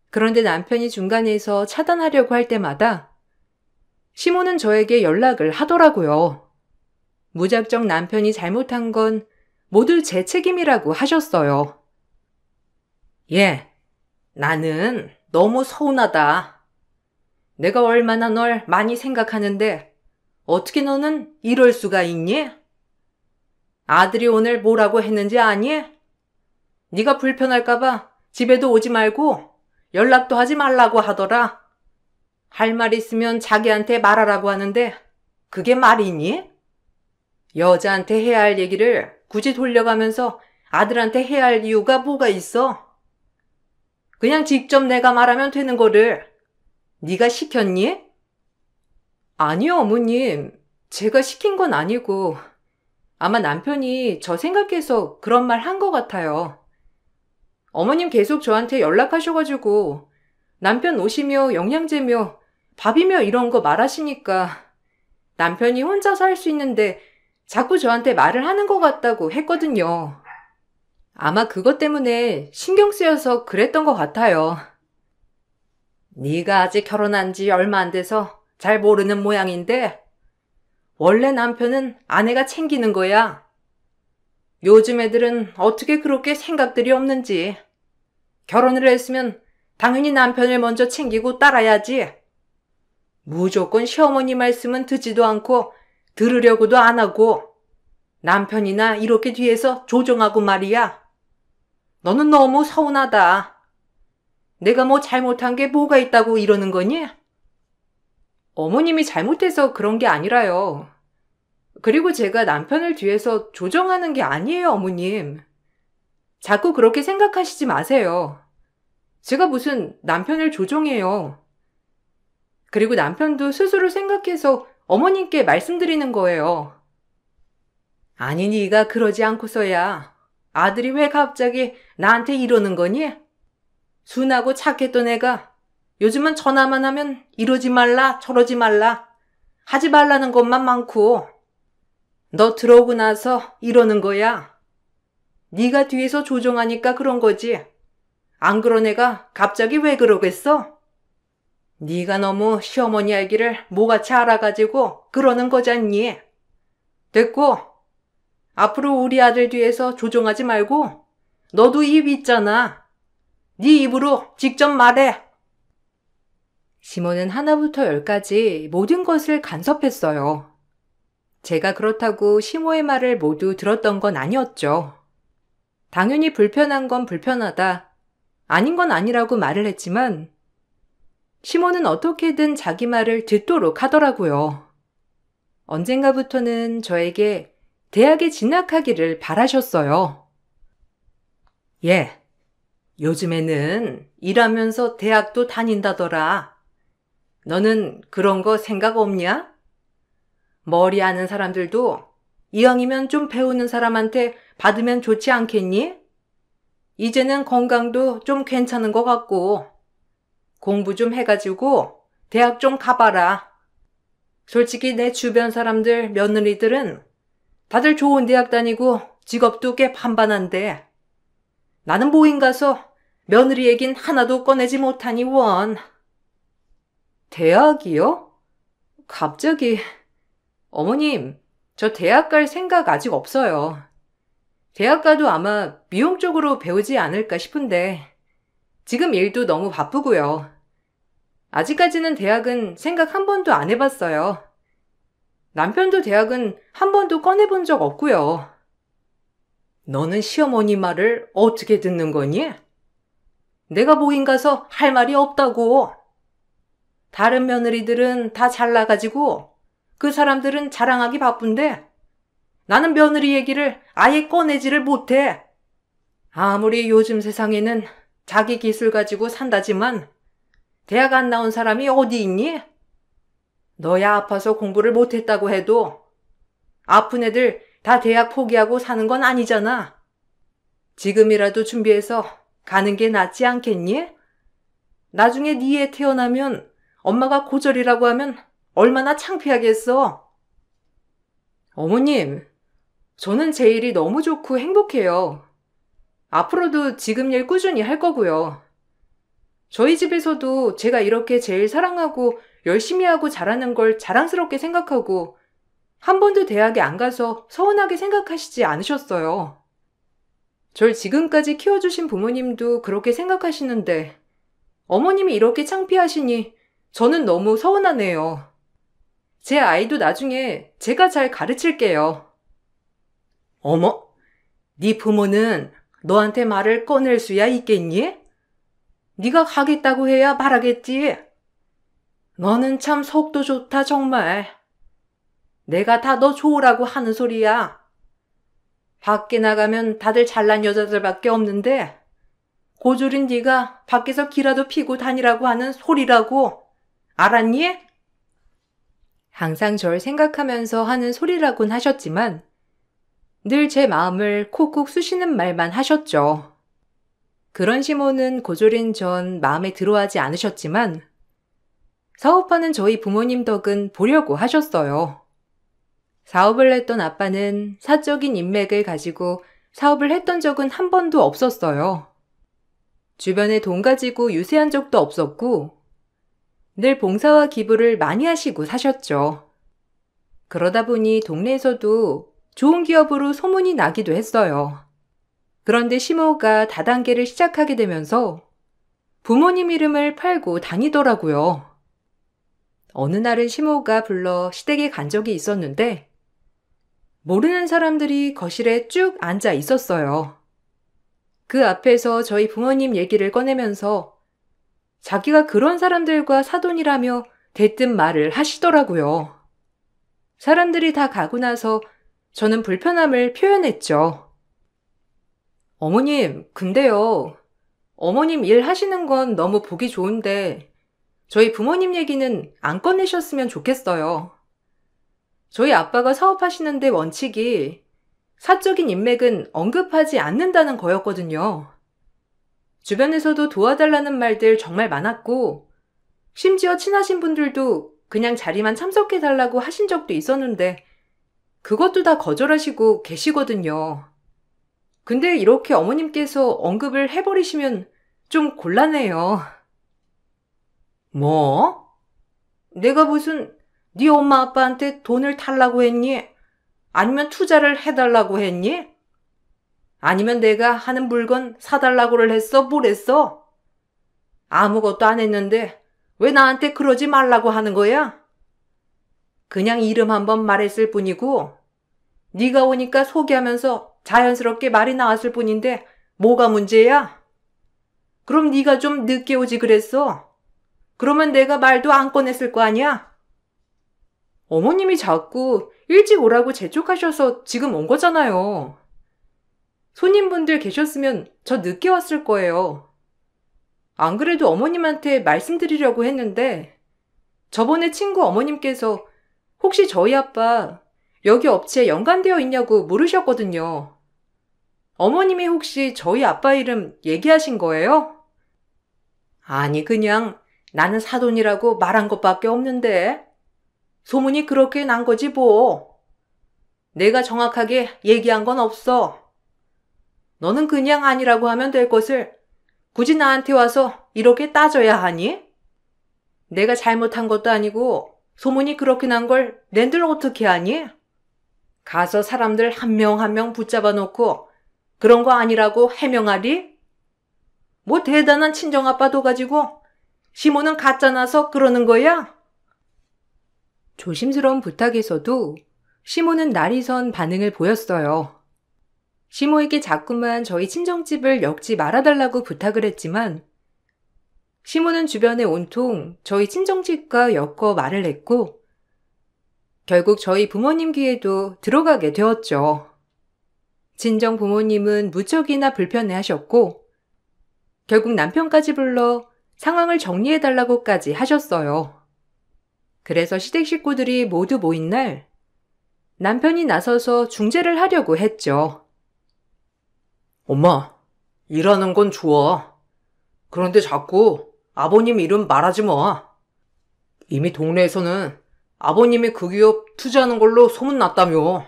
그런데 남편이 중간에서 차단하려고 할 때마다 시모는 저에게 연락을 하더라고요. 무작정 남편이 잘못한 건 모두 제 책임이라고 하셨어요. 나는 너무 서운하다. 내가 얼마나 널 많이 생각하는데 어떻게 너는 이럴 수가 있니? 아들이 오늘 뭐라고 했는지 아니? 네가 불편할까봐 집에도 오지 말고 연락도 하지 말라고 하더라. 할 말 있으면 자기한테 말하라고 하는데 그게 말이니? 여자한테 해야 할 얘기를 굳이 돌려가면서 아들한테 해야 할 이유가 뭐가 있어? 그냥 직접 내가 말하면 되는 거를 네가 시켰니? 아니요, 어머님. 제가 시킨 건 아니고 아마 남편이 저 생각해서 그런 말 한 것 같아요. 어머님 계속 저한테 연락하셔가지고 남편 옷이며 영양제며 밥이며 이런 거 말하시니까 남편이 혼자서 할 수 있는데 자꾸 저한테 말을 하는 것 같다고 했거든요. 아마 그것 때문에 신경 쓰여서 그랬던 것 같아요. 네가 아직 결혼한 지 얼마 안 돼서 잘 모르는 모양인데 원래 남편은 아내가 챙기는 거야. 요즘 애들은 어떻게 그렇게 생각들이 없는지. 결혼을 했으면 당연히 남편을 먼저 챙기고 따라야지. 무조건 시어머니 말씀은 듣지도 않고 들으려고도 안 하고 남편이나 이렇게 뒤에서 조종하고 말이야. 너는 너무 서운하다. 내가 뭐 잘못한 게 뭐가 있다고 이러는 거니? 어머님이 잘못해서 그런 게 아니라요. 그리고 제가 남편을 뒤에서 조정하는 게 아니에요, 어머님. 자꾸 그렇게 생각하시지 마세요. 제가 무슨 남편을 조종해요. 그리고 남편도 스스로 생각해서 어머님께 말씀드리는 거예요. 아니, 네가 그러지 않고서야 아들이 왜 갑자기 나한테 이러는 거니? 순하고 착했던 애가 요즘은 전화만 하면 이러지 말라 저러지 말라 하지 말라는 것만 많고 너 들어오고 나서 이러는 거야. 네가 뒤에서 조종하니까 그런 거지. 안 그런 애가 갑자기 왜 그러겠어? 네가 너무 시어머니 얘기를 뭐같이 알아가지고 그러는 거잖니. 됐고, 앞으로 우리 아들 뒤에서 조종하지 말고 너도 입 있잖아. 네 입으로 직접 말해. 시몬은 하나부터 열까지 모든 것을 간섭했어요. 제가 그렇다고 시모의 말을 모두 들었던 건 아니었죠. 당연히 불편한 건 불편하다, 아닌 건 아니라고 말을 했지만 시모는 어떻게든 자기 말을 듣도록 하더라고요. 언젠가부터는 저에게 대학에 진학하기를 바라셨어요. 예, 요즘에는 일하면서 대학도 다닌다더라. 너는 그런 거 생각 없냐? 머리 아는 사람들도 이왕이면 좀 배우는 사람한테 받으면 좋지 않겠니? 이제는 건강도 좀 괜찮은 것 같고 공부 좀 해가지고 대학 좀 가봐라. 솔직히 내 주변 사람들 며느리들은 다들 좋은 대학 다니고 직업도 꽤 반반한데 나는 모임 가서 며느리 얘긴 하나도 꺼내지 못하니 원. 대학이요? 갑자기. 어머님, 저 대학 갈 생각 아직 없어요. 대학 가도 아마 미용 쪽으로 배우지 않을까 싶은데 지금 일도 너무 바쁘고요. 아직까지는 대학은 생각 한 번도 안 해봤어요. 남편도 대학은 한 번도 꺼내본 적 없고요. 너는 시어머니 말을 어떻게 듣는 거니? 내가 모임 가서 할 말이 없다고. 다른 며느리들은 다 잘나가지고 그 사람들은 자랑하기 바쁜데 나는 며느리 얘기를 아예 꺼내지를 못해. 아무리 요즘 세상에는 자기 기술 가지고 산다지만 대학 안 나온 사람이 어디 있니? 너야 아파서 공부를 못했다고 해도 아픈 애들 다 대학 포기하고 사는 건 아니잖아. 지금이라도 준비해서 가는 게 낫지 않겠니? 나중에 네 애 태어나면 엄마가 고졸이라고 하면 얼마나 창피하겠어. 어머님, 저는 제 일이 너무 좋고 행복해요. 앞으로도 지금 일 꾸준히 할 거고요. 저희 집에서도 제가 이렇게 제일 사랑하고 열심히 하고 잘하는 걸 자랑스럽게 생각하고 한 번도 대학에 안 가서 서운하게 생각하시지 않으셨어요. 절 지금까지 키워주신 부모님도 그렇게 생각하시는데 어머님이 이렇게 창피하시니 저는 너무 서운하네요. 제 아이도 나중에 제가 잘 가르칠게요. 어머, 네 부모는 너한테 말을 꺼낼 수야 있겠니? 네가 가겠다고 해야 말하겠지. 너는 참 속도 좋다 정말. 내가 다 너 좋으라고 하는 소리야. 밖에 나가면 다들 잘난 여자들밖에 없는데 고졸인 네가 밖에서 기라도 피고 다니라고 하는 소리라고. 알았니? 항상 절 생각하면서 하는 소리라곤 하셨지만 늘 제 마음을 콕콕 쑤시는 말만 하셨죠. 그런 시모는 고졸인 전 마음에 들어하지 않으셨지만 사업하는 저희 부모님 덕은 보려고 하셨어요. 사업을 했던 아빠는 사적인 인맥을 가지고 사업을 했던 적은 한 번도 없었어요. 주변에 돈 가지고 유세한 적도 없었고 늘 봉사와 기부를 많이 하시고 사셨죠. 그러다 보니 동네에서도 좋은 기업으로 소문이 나기도 했어요. 그런데 시모가 다단계를 시작하게 되면서 부모님 이름을 팔고 다니더라고요. 어느 날은 시모가 불러 시댁에 간 적이 있었는데 모르는 사람들이 거실에 쭉 앉아 있었어요. 그 앞에서 저희 부모님 얘기를 꺼내면서 자기가 그런 사람들과 사돈이라며 대뜸 말을 하시더라고요. 사람들이 다 가고 나서 저는 불편함을 표현했죠. 어머님, 근데요. 어머님 일 하시는 건 너무 보기 좋은데 저희 부모님 얘기는 안 꺼내셨으면 좋겠어요. 저희 아빠가 사업하시는데 원칙이 사적인 인맥은 언급하지 않는다는 거였거든요. 주변에서도 도와달라는 말들 정말 많았고 심지어 친하신 분들도 그냥 자리만 참석해달라고 하신 적도 있었는데 그것도 다 거절하시고 계시거든요. 근데 이렇게 어머님께서 언급을 해버리시면 좀 곤란해요. 뭐? 내가 무슨 네 엄마 아빠한테 돈을 달라고 했니? 아니면 투자를 해달라고 했니? 아니면 내가 하는 물건 사달라고를 했어? 뭘 했어? 아무것도 안 했는데 왜 나한테 그러지 말라고 하는 거야? 그냥 이름 한번 말했을 뿐이고 네가 오니까 소개하면서 자연스럽게 말이 나왔을 뿐인데 뭐가 문제야? 그럼 네가 좀 늦게 오지 그랬어. 그러면 내가 말도 안 꺼냈을 거 아니야? 어머님이 자꾸 일찍 오라고 재촉하셔서 지금 온 거잖아요. 손님분들 계셨으면 저 늦게 왔을 거예요. 안 그래도 어머님한테 말씀드리려고 했는데 저번에 친구 어머님께서 혹시 저희 아빠 여기 업체에 연관되어 있냐고 물으셨거든요. 어머님이 혹시 저희 아빠 이름 얘기하신 거예요? 아니 그냥 나는 사돈이라고 말한 것밖에 없는데 소문이 그렇게 난 거지 뭐. 내가 정확하게 얘기한 건 없어. 너는 그냥 아니라고 하면 될 것을 굳이 나한테 와서 이렇게 따져야 하니? 내가 잘못한 것도 아니고 소문이 그렇게 난 걸 낸들 어떻게 하니? 가서 사람들 한 명 한 명 붙잡아 놓고 그런 거 아니라고 해명하리? 뭐 대단한 친정아빠도 가지고 시모는 가짜나서 그러는 거야? 조심스러운 부탁에서도 시모는 날이 선 반응을 보였어요. 시모에게 자꾸만 저희 친정집을 엮지 말아달라고 부탁을 했지만 시모는 주변에 온통 저희 친정집과 엮어 말을 했고 결국 저희 부모님 귀에도 들어가게 되었죠. 친정 부모님은 무척이나 불편해하셨고 결국 남편까지 불러 상황을 정리해달라고까지 하셨어요. 그래서 시댁 식구들이 모두 모인 날 남편이 나서서 중재를 하려고 했죠. 엄마, 일하는 건 좋아. 그런데 자꾸 아버님 이름 말하지 마. 이미 동네에서는 아버님이 그 기업 투자하는 걸로 소문났다며.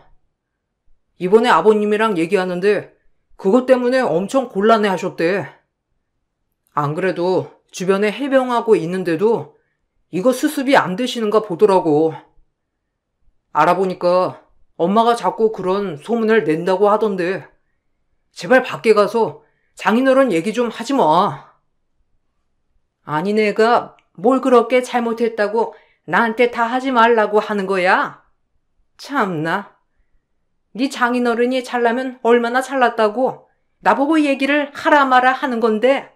이번에 아버님이랑 얘기하는데 그것 때문에 엄청 곤란해 하셨대. 안 그래도 주변에 해병하고 있는데도 이거 수습이 안 되시는가 보더라고. 알아보니까 엄마가 자꾸 그런 소문을 낸다고 하던데 제발 밖에 가서 장인어른 얘기 좀 하지 마. 아니 내가 뭘 그렇게 잘못했다고 나한테 다 하지 말라고 하는 거야? 참나. 네 장인어른이 잘나면 얼마나 잘났다고 나보고 얘기를 하라 마라 하는 건데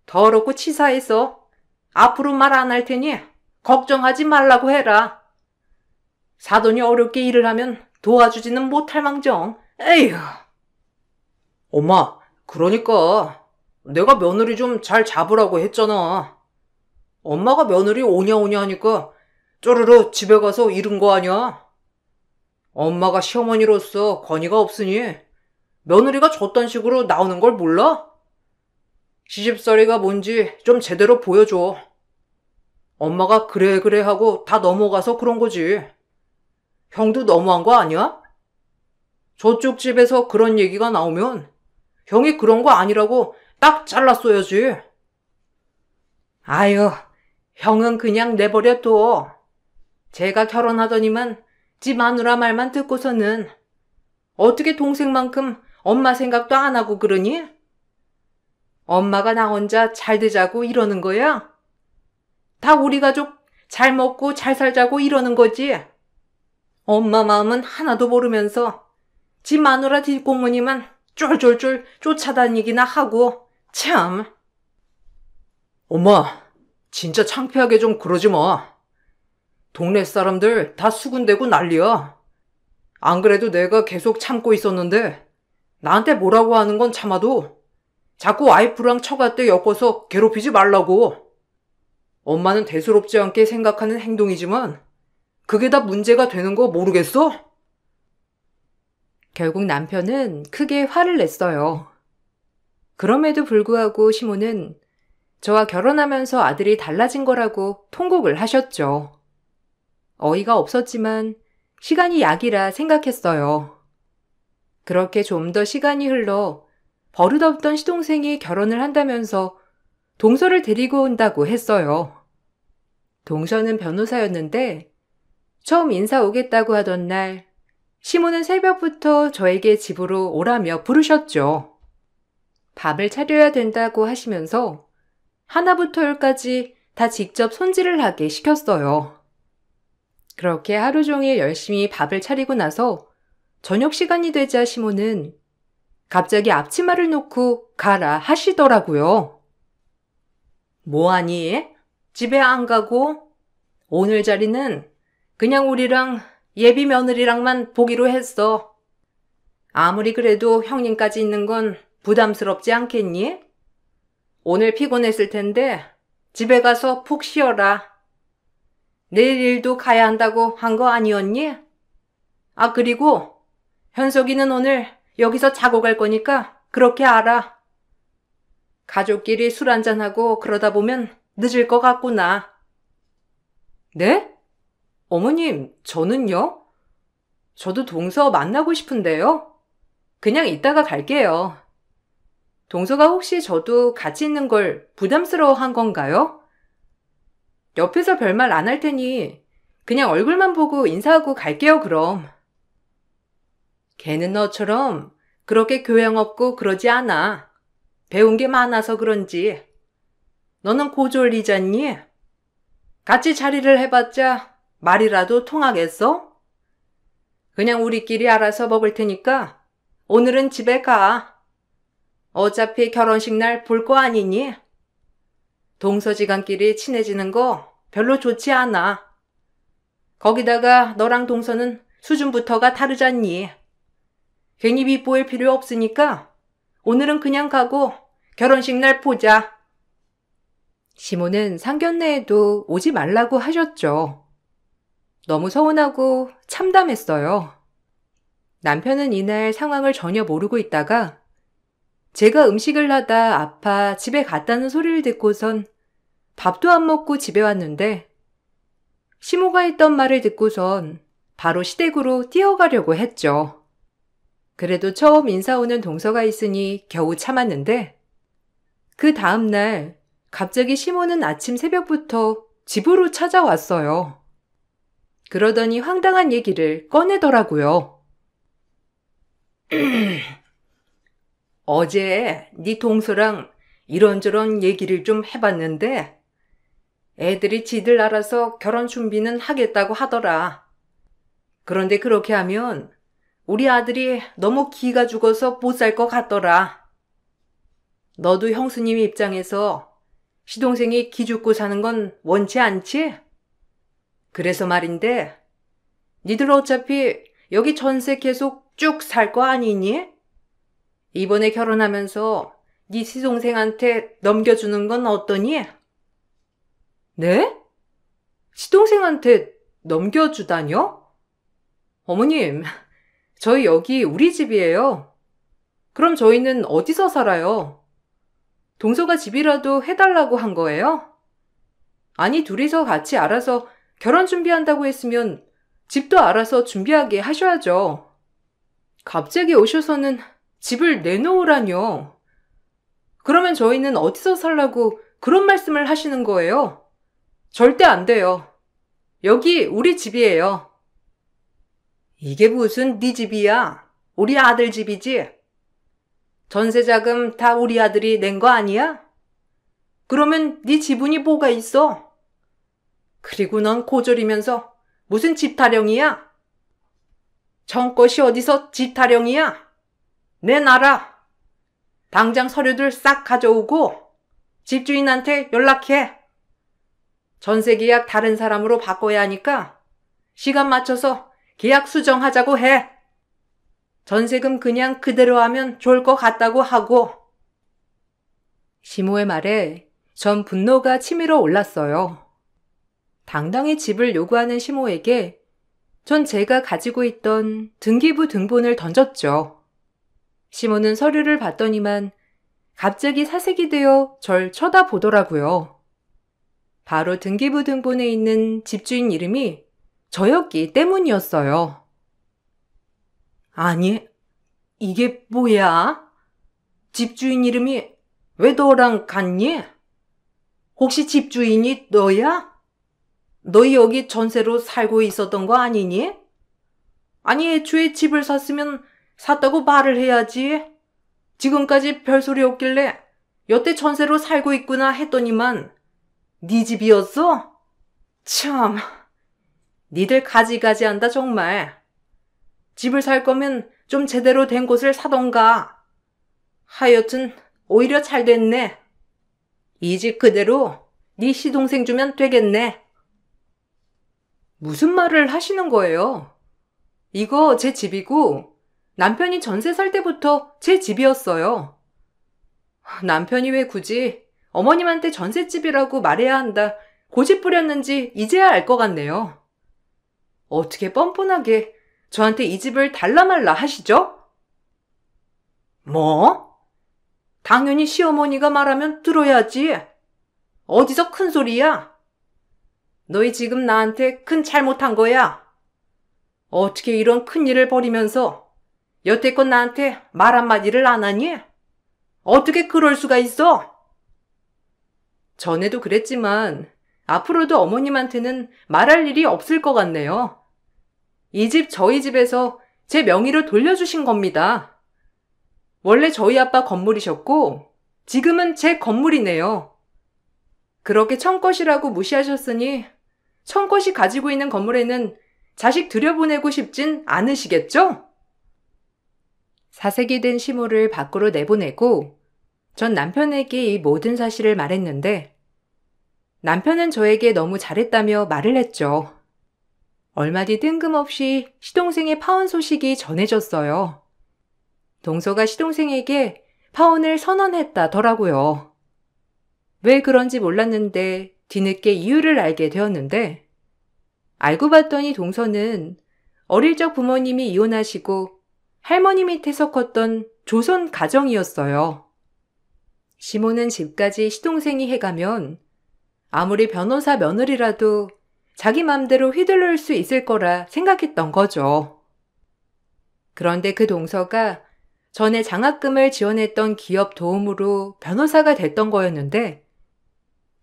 더럽고 치사해서 앞으로 말 안 할 테니 걱정하지 말라고 해라. 사돈이 어렵게 일을 하면 도와주지는 못할 망정. 에휴. 엄마, 그러니까 내가 며느리 좀 잘 잡으라고 했잖아. 엄마가 며느리 오냐 오냐 하니까 쪼르르 집에 가서 이른 거 아니야? 엄마가 시어머니로서 권위가 없으니 며느리가 저딴 식으로 나오는 걸 몰라? 시집살이가 뭔지 좀 제대로 보여줘. 엄마가 그래 그래 하고 다 넘어가서 그런 거지. 형도 너무한 거 아니야? 저쪽 집에서 그런 얘기가 나오면 형이 그런 거 아니라고 딱 잘랐어야지. 아유, 형은 그냥 내버려 둬. 제가 결혼하더니만 지 마누라 말만 듣고서는 어떻게 동생만큼 엄마 생각도 안 하고 그러니? 엄마가 나 혼자 잘 되자고 이러는 거야? 다 우리 가족 잘 먹고 잘 살자고 이러는 거지. 엄마 마음은 하나도 모르면서 지 마누라 뒷공무니만 쫄쫄쫄 쫓아다니기나 하고 참. 엄마, 진짜 창피하게 좀 그러지 마. 동네 사람들 다 수군대고 난리야. 안 그래도 내가 계속 참고 있었는데 나한테 뭐라고 하는 건 참아도 자꾸 와이프랑 처갓대 엮어서 괴롭히지 말라고. 엄마는 대수롭지 않게 생각하는 행동이지만 그게 다 문제가 되는 거 모르겠어? 결국 남편은 크게 화를 냈어요. 그럼에도 불구하고 시모는 저와 결혼하면서 아들이 달라진 거라고 통곡을 하셨죠. 어이가 없었지만 시간이 약이라 생각했어요. 그렇게 좀 더 시간이 흘러 버릇없던 시동생이 결혼을 한다면서 동서를 데리고 온다고 했어요. 동서는 변호사였는데 처음 인사 오겠다고 하던 날 시모는 새벽부터 저에게 집으로 오라며 부르셨죠. 밥을 차려야 된다고 하시면서 하나부터 열까지 다 직접 손질을 하게 시켰어요. 그렇게 하루 종일 열심히 밥을 차리고 나서 저녁 시간이 되자 시모는 갑자기 앞치마를 놓고 가라 하시더라고요. 뭐하니? 집에 안 가고? 오늘 자리는 그냥 우리랑 예비 며느리랑만 보기로 했어. 아무리 그래도 형님까지 있는 건 부담스럽지 않겠니? 오늘 피곤했을 텐데 집에 가서 푹 쉬어라. 내일 일도 가야 한다고 한 거 아니었니? 아, 그리고 현석이는 오늘 여기서 자고 갈 거니까 그렇게 알아. 가족끼리 술 한잔하고 그러다 보면 늦을 것 같구나. 네? 어머님, 저는요? 저도 동서 만나고 싶은데요. 그냥 이따가 갈게요. 동서가 혹시 저도 같이 있는 걸 부담스러워 한 건가요? 옆에서 별말 안 할 테니 그냥 얼굴만 보고 인사하고 갈게요, 그럼. 걔는 너처럼 그렇게 교양 없고 그러지 않아. 배운 게 많아서 그런지. 너는 고졸리잖니? 같이 자리를 해봤자 말이라도 통하겠어? 그냥 우리끼리 알아서 먹을 테니까 오늘은 집에 가. 어차피 결혼식 날 볼 거 아니니? 동서지간끼리 친해지는 거 별로 좋지 않아. 거기다가 너랑 동서는 수준부터가 다르잖니. 괜히 빗보일 필요 없으니까 오늘은 그냥 가고 결혼식 날 보자. 시모는 상견례에도 오지 말라고 하셨죠. 너무 서운하고 참담했어요. 남편은 이날 상황을 전혀 모르고 있다가 제가 음식을 하다 아파 집에 갔다는 소리를 듣고선 밥도 안 먹고 집에 왔는데 시모가 했던 말을 듣고선 바로 시댁으로 뛰어가려고 했죠. 그래도 처음 인사 오는 동서가 있으니 겨우 참았는데 그 다음날 갑자기 시모는 아침 새벽부터 집으로 찾아왔어요. 그러더니 황당한 얘기를 꺼내더라고요. 어제 네 동서랑 이런저런 얘기를 좀 해봤는데 애들이 지들 알아서 결혼 준비는 하겠다고 하더라. 그런데 그렇게 하면 우리 아들이 너무 기가 죽어서 못 살 것 같더라. 너도 형수님 입장에서 시동생이 기 죽고 사는 건 원치 않지? 그래서 말인데 니들 어차피 여기 전세 계속 쭉 살 거 아니니? 이번에 결혼하면서 네 시동생한테 넘겨주는 건 어떠니? 네? 시동생한테 넘겨주다뇨? 어머님, 저희 여기 우리 집이에요. 그럼 저희는 어디서 살아요? 동서가 집이라도 해달라고 한 거예요? 아니, 둘이서 같이 알아서 결혼 준비한다고 했으면 집도 알아서 준비하게 하셔야죠. 갑자기 오셔서는 집을 내놓으라뇨. 그러면 저희는 어디서 살라고 그런 말씀을 하시는 거예요? 절대 안 돼요. 여기 우리 집이에요. 이게 무슨 네 집이야? 우리 아들 집이지? 전세자금 다 우리 아들이 낸 거 아니야? 그러면 네 지분이 뭐가 있어? 그리고 넌 고졸이면서 무슨 집 타령이야? 정것이 어디서 집 타령이야? 내놔라. 당장 서류들 싹 가져오고 집주인한테 연락해. 전세 계약 다른 사람으로 바꿔야 하니까 시간 맞춰서 계약 수정하자고 해. 전세금 그냥 그대로 하면 좋을 것 같다고 하고. 시모의 말에 전 분노가 치밀어 올랐어요. 당당히 집을 요구하는 시모에게 전 제가 가지고 있던 등기부 등본을 던졌죠. 시모는 서류를 봤더니만 갑자기 사색이 되어 절 쳐다보더라고요. 바로 등기부 등본에 있는 집주인 이름이 저였기 때문이었어요. 아니, 이게 뭐야? 집주인 이름이 왜 너랑 같니? 혹시 집주인이 너야? 너희 여기 전세로 살고 있었던 거 아니니? 아니, 애초에 집을 샀으면 샀다고 말을 해야지. 지금까지 별소리 없길래 여태 전세로 살고 있구나 했더니만 네 집이었어? 참, 니들 가지가지한다 정말. 집을 살 거면 좀 제대로 된 곳을 사던가. 하여튼 오히려 잘 됐네. 이 집 그대로 네 시동생 주면 되겠네. 무슨 말을 하시는 거예요? 이거 제 집이고 남편이 전세 살 때부터 제 집이었어요. 남편이 왜 굳이 어머님한테 전셋집이라고 말해야 한다 고집 부렸는지 이제야 알 것 같네요. 어떻게 뻔뻔하게 저한테 이 집을 달라 말라 하시죠? 뭐? 당연히 시어머니가 말하면 들어야지. 어디서 큰 소리야? 너희 지금 나한테 큰 잘못한 거야. 어떻게 이런 큰일을 벌이면서 여태껏 나한테 말 한마디를 안 하니? 어떻게 그럴 수가 있어? 전에도 그랬지만 앞으로도 어머님한테는 말할 일이 없을 것 같네요. 이 집 저희 집에서 제 명의로 돌려주신 겁니다. 원래 저희 아빠 건물이셨고 지금은 제 건물이네요. 그렇게 청껏이라고 무시하셨으니 청껏이 가지고 있는 건물에는 자식 들여보내고 싶진 않으시겠죠? 사색이 된 시모를 밖으로 내보내고 전 남편에게 이 모든 사실을 말했는데 남편은 저에게 너무 잘했다며 말을 했죠. 얼마 뒤 뜬금없이 시동생의 파혼 소식이 전해졌어요. 동서가 시동생에게 파혼을 선언했다더라고요. 왜 그런지 몰랐는데 뒤늦게 이유를 알게 되었는데 알고 봤더니 동서는 어릴 적 부모님이 이혼하시고 할머니 밑에서 컸던 조선 가정이었어요. 시모는 집까지 시동생이 해가면 아무리 변호사 며느리라도 자기 맘대로 휘둘릴 수 있을 거라 생각했던 거죠. 그런데 그 동서가 전에 장학금을 지원했던 기업 도움으로 변호사가 됐던 거였는데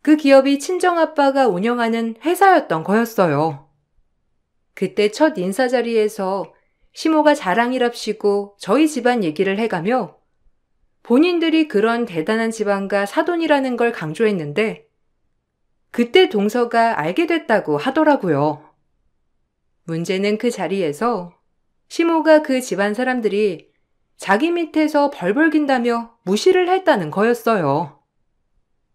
그 기업이 친정아빠가 운영하는 회사였던 거였어요. 그때 첫 인사 자리에서 시모가 자랑이랍시고 저희 집안 얘기를 해가며 본인들이 그런 대단한 집안과 사돈이라는 걸 강조했는데 그때 동서가 알게 됐다고 하더라고요. 문제는 그 자리에서 시모가 그 집안 사람들이 자기 밑에서 벌벌긴다며 무시를 했다는 거였어요.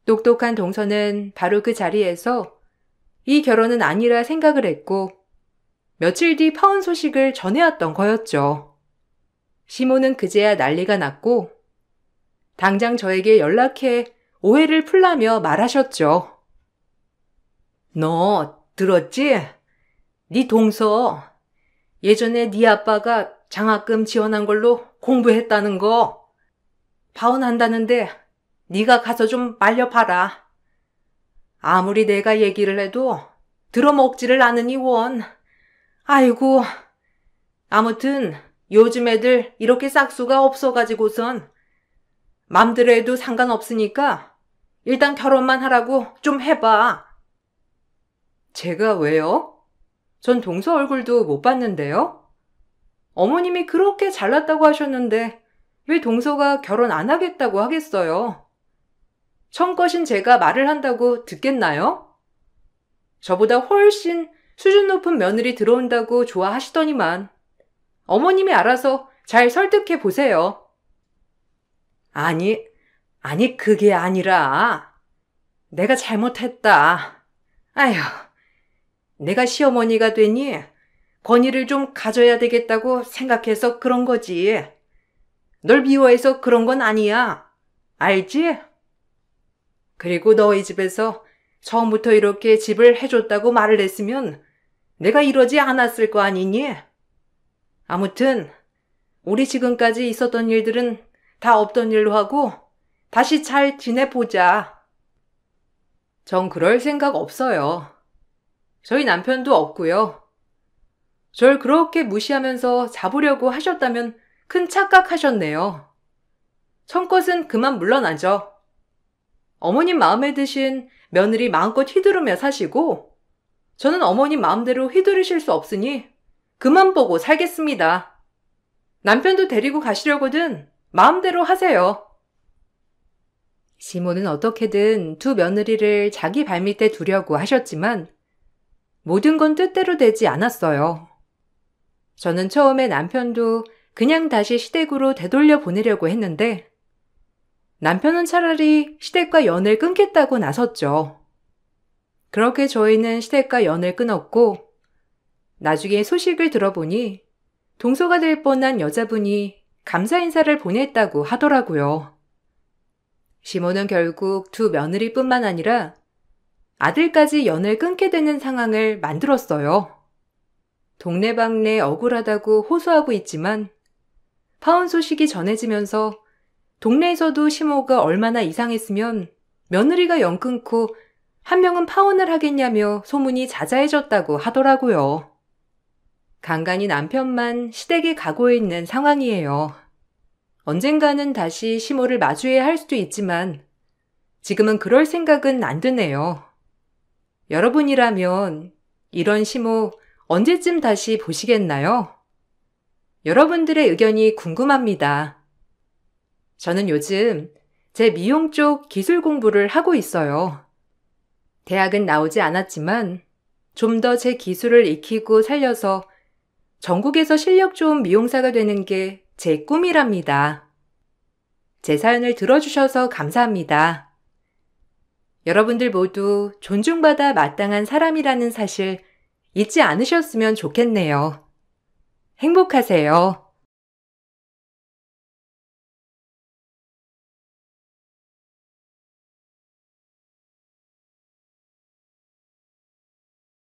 똑똑한 동서는 바로 그 자리에서 이 결혼은 아니라 생각을 했고 며칠 뒤 파혼 소식을 전해왔던 거였죠. 시모는 그제야 난리가 났고 당장 저에게 연락해 오해를 풀라며 말하셨죠. 너 들었지? 네 동서 예전에 네 아빠가 장학금 지원한 걸로 공부했다는 거 파혼한다는데 네가 가서 좀 말려봐라. 아무리 내가 얘기를 해도 들어먹지를 않으니 원. 아이고, 아무튼 요즘 애들 이렇게 싹수가 없어가지고선 맘대로 해도 상관없으니까 일단 결혼만 하라고 좀 해봐. 제가 왜요? 전 동서 얼굴도 못 봤는데요. 어머님이 그렇게 잘났다고 하셨는데 왜 동서가 결혼 안 하겠다고 하겠어요? 처음것인 제가 말을 한다고 듣겠나요? 저보다 훨씬 수준 높은 며느리 들어온다고 좋아하시더니만 어머님이 알아서 잘 설득해 보세요. 아니 그게 아니라 내가 잘못했다. 아휴, 내가 시어머니가 되니 권위를 좀 가져야 되겠다고 생각해서 그런 거지. 널 미워해서 그런 건 아니야. 알지? 그리고 너희 집에서 처음부터 이렇게 집을 해줬다고 말을 했으면 내가 이러지 않았을 거 아니니? 아무튼 우리 지금까지 있었던 일들은 다 없던 일로 하고 다시 잘 지내보자. 전 그럴 생각 없어요. 저희 남편도 없고요. 절 그렇게 무시하면서 잡으려고 하셨다면 큰 착각하셨네요. 첫것은 그만 물러나죠. 어머님 마음에 드신 며느리 마음껏 휘두르며 사시고 저는 어머님 마음대로 휘두르실 수 없으니 그만 보고 살겠습니다. 남편도 데리고 가시려거든 마음대로 하세요. 시모는 어떻게든 두 며느리를 자기 발밑에 두려고 하셨지만 모든 건 뜻대로 되지 않았어요. 저는 처음에 남편도 그냥 다시 시댁으로 되돌려 보내려고 했는데 남편은 차라리 시댁과 연을 끊겠다고 나섰죠. 그렇게 저희는 시댁과 연을 끊었고 나중에 소식을 들어보니 동서가 될 뻔한 여자분이 감사 인사를 보냈다고 하더라고요. 시모는 결국 두 며느리뿐만 아니라 아들까지 연을 끊게 되는 상황을 만들었어요. 동네방네 억울하다고 호소하고 있지만 파혼 소식이 전해지면서 동네에서도 시모가 얼마나 이상했으면 며느리가 연 끊고 한 명은 파혼을 하겠냐며 소문이 자자해졌다고 하더라고요. 간간히 남편만 시댁에 가고 있는 상황이에요. 언젠가는 다시 시모를 마주해야 할 수도 있지만 지금은 그럴 생각은 안 드네요. 여러분이라면 이런 시모 언제쯤 다시 보시겠나요? 여러분들의 의견이 궁금합니다. 저는 요즘 제 미용 쪽 기술 공부를 하고 있어요. 대학은 나오지 않았지만 좀 더 제 기술을 익히고 살려서 전국에서 실력 좋은 미용사가 되는 게 제 꿈이랍니다. 제 사연을 들어주셔서 감사합니다. 여러분들 모두 존중받아 마땅한 사람이라는 사실 잊지 않으셨으면 좋겠네요. 행복하세요.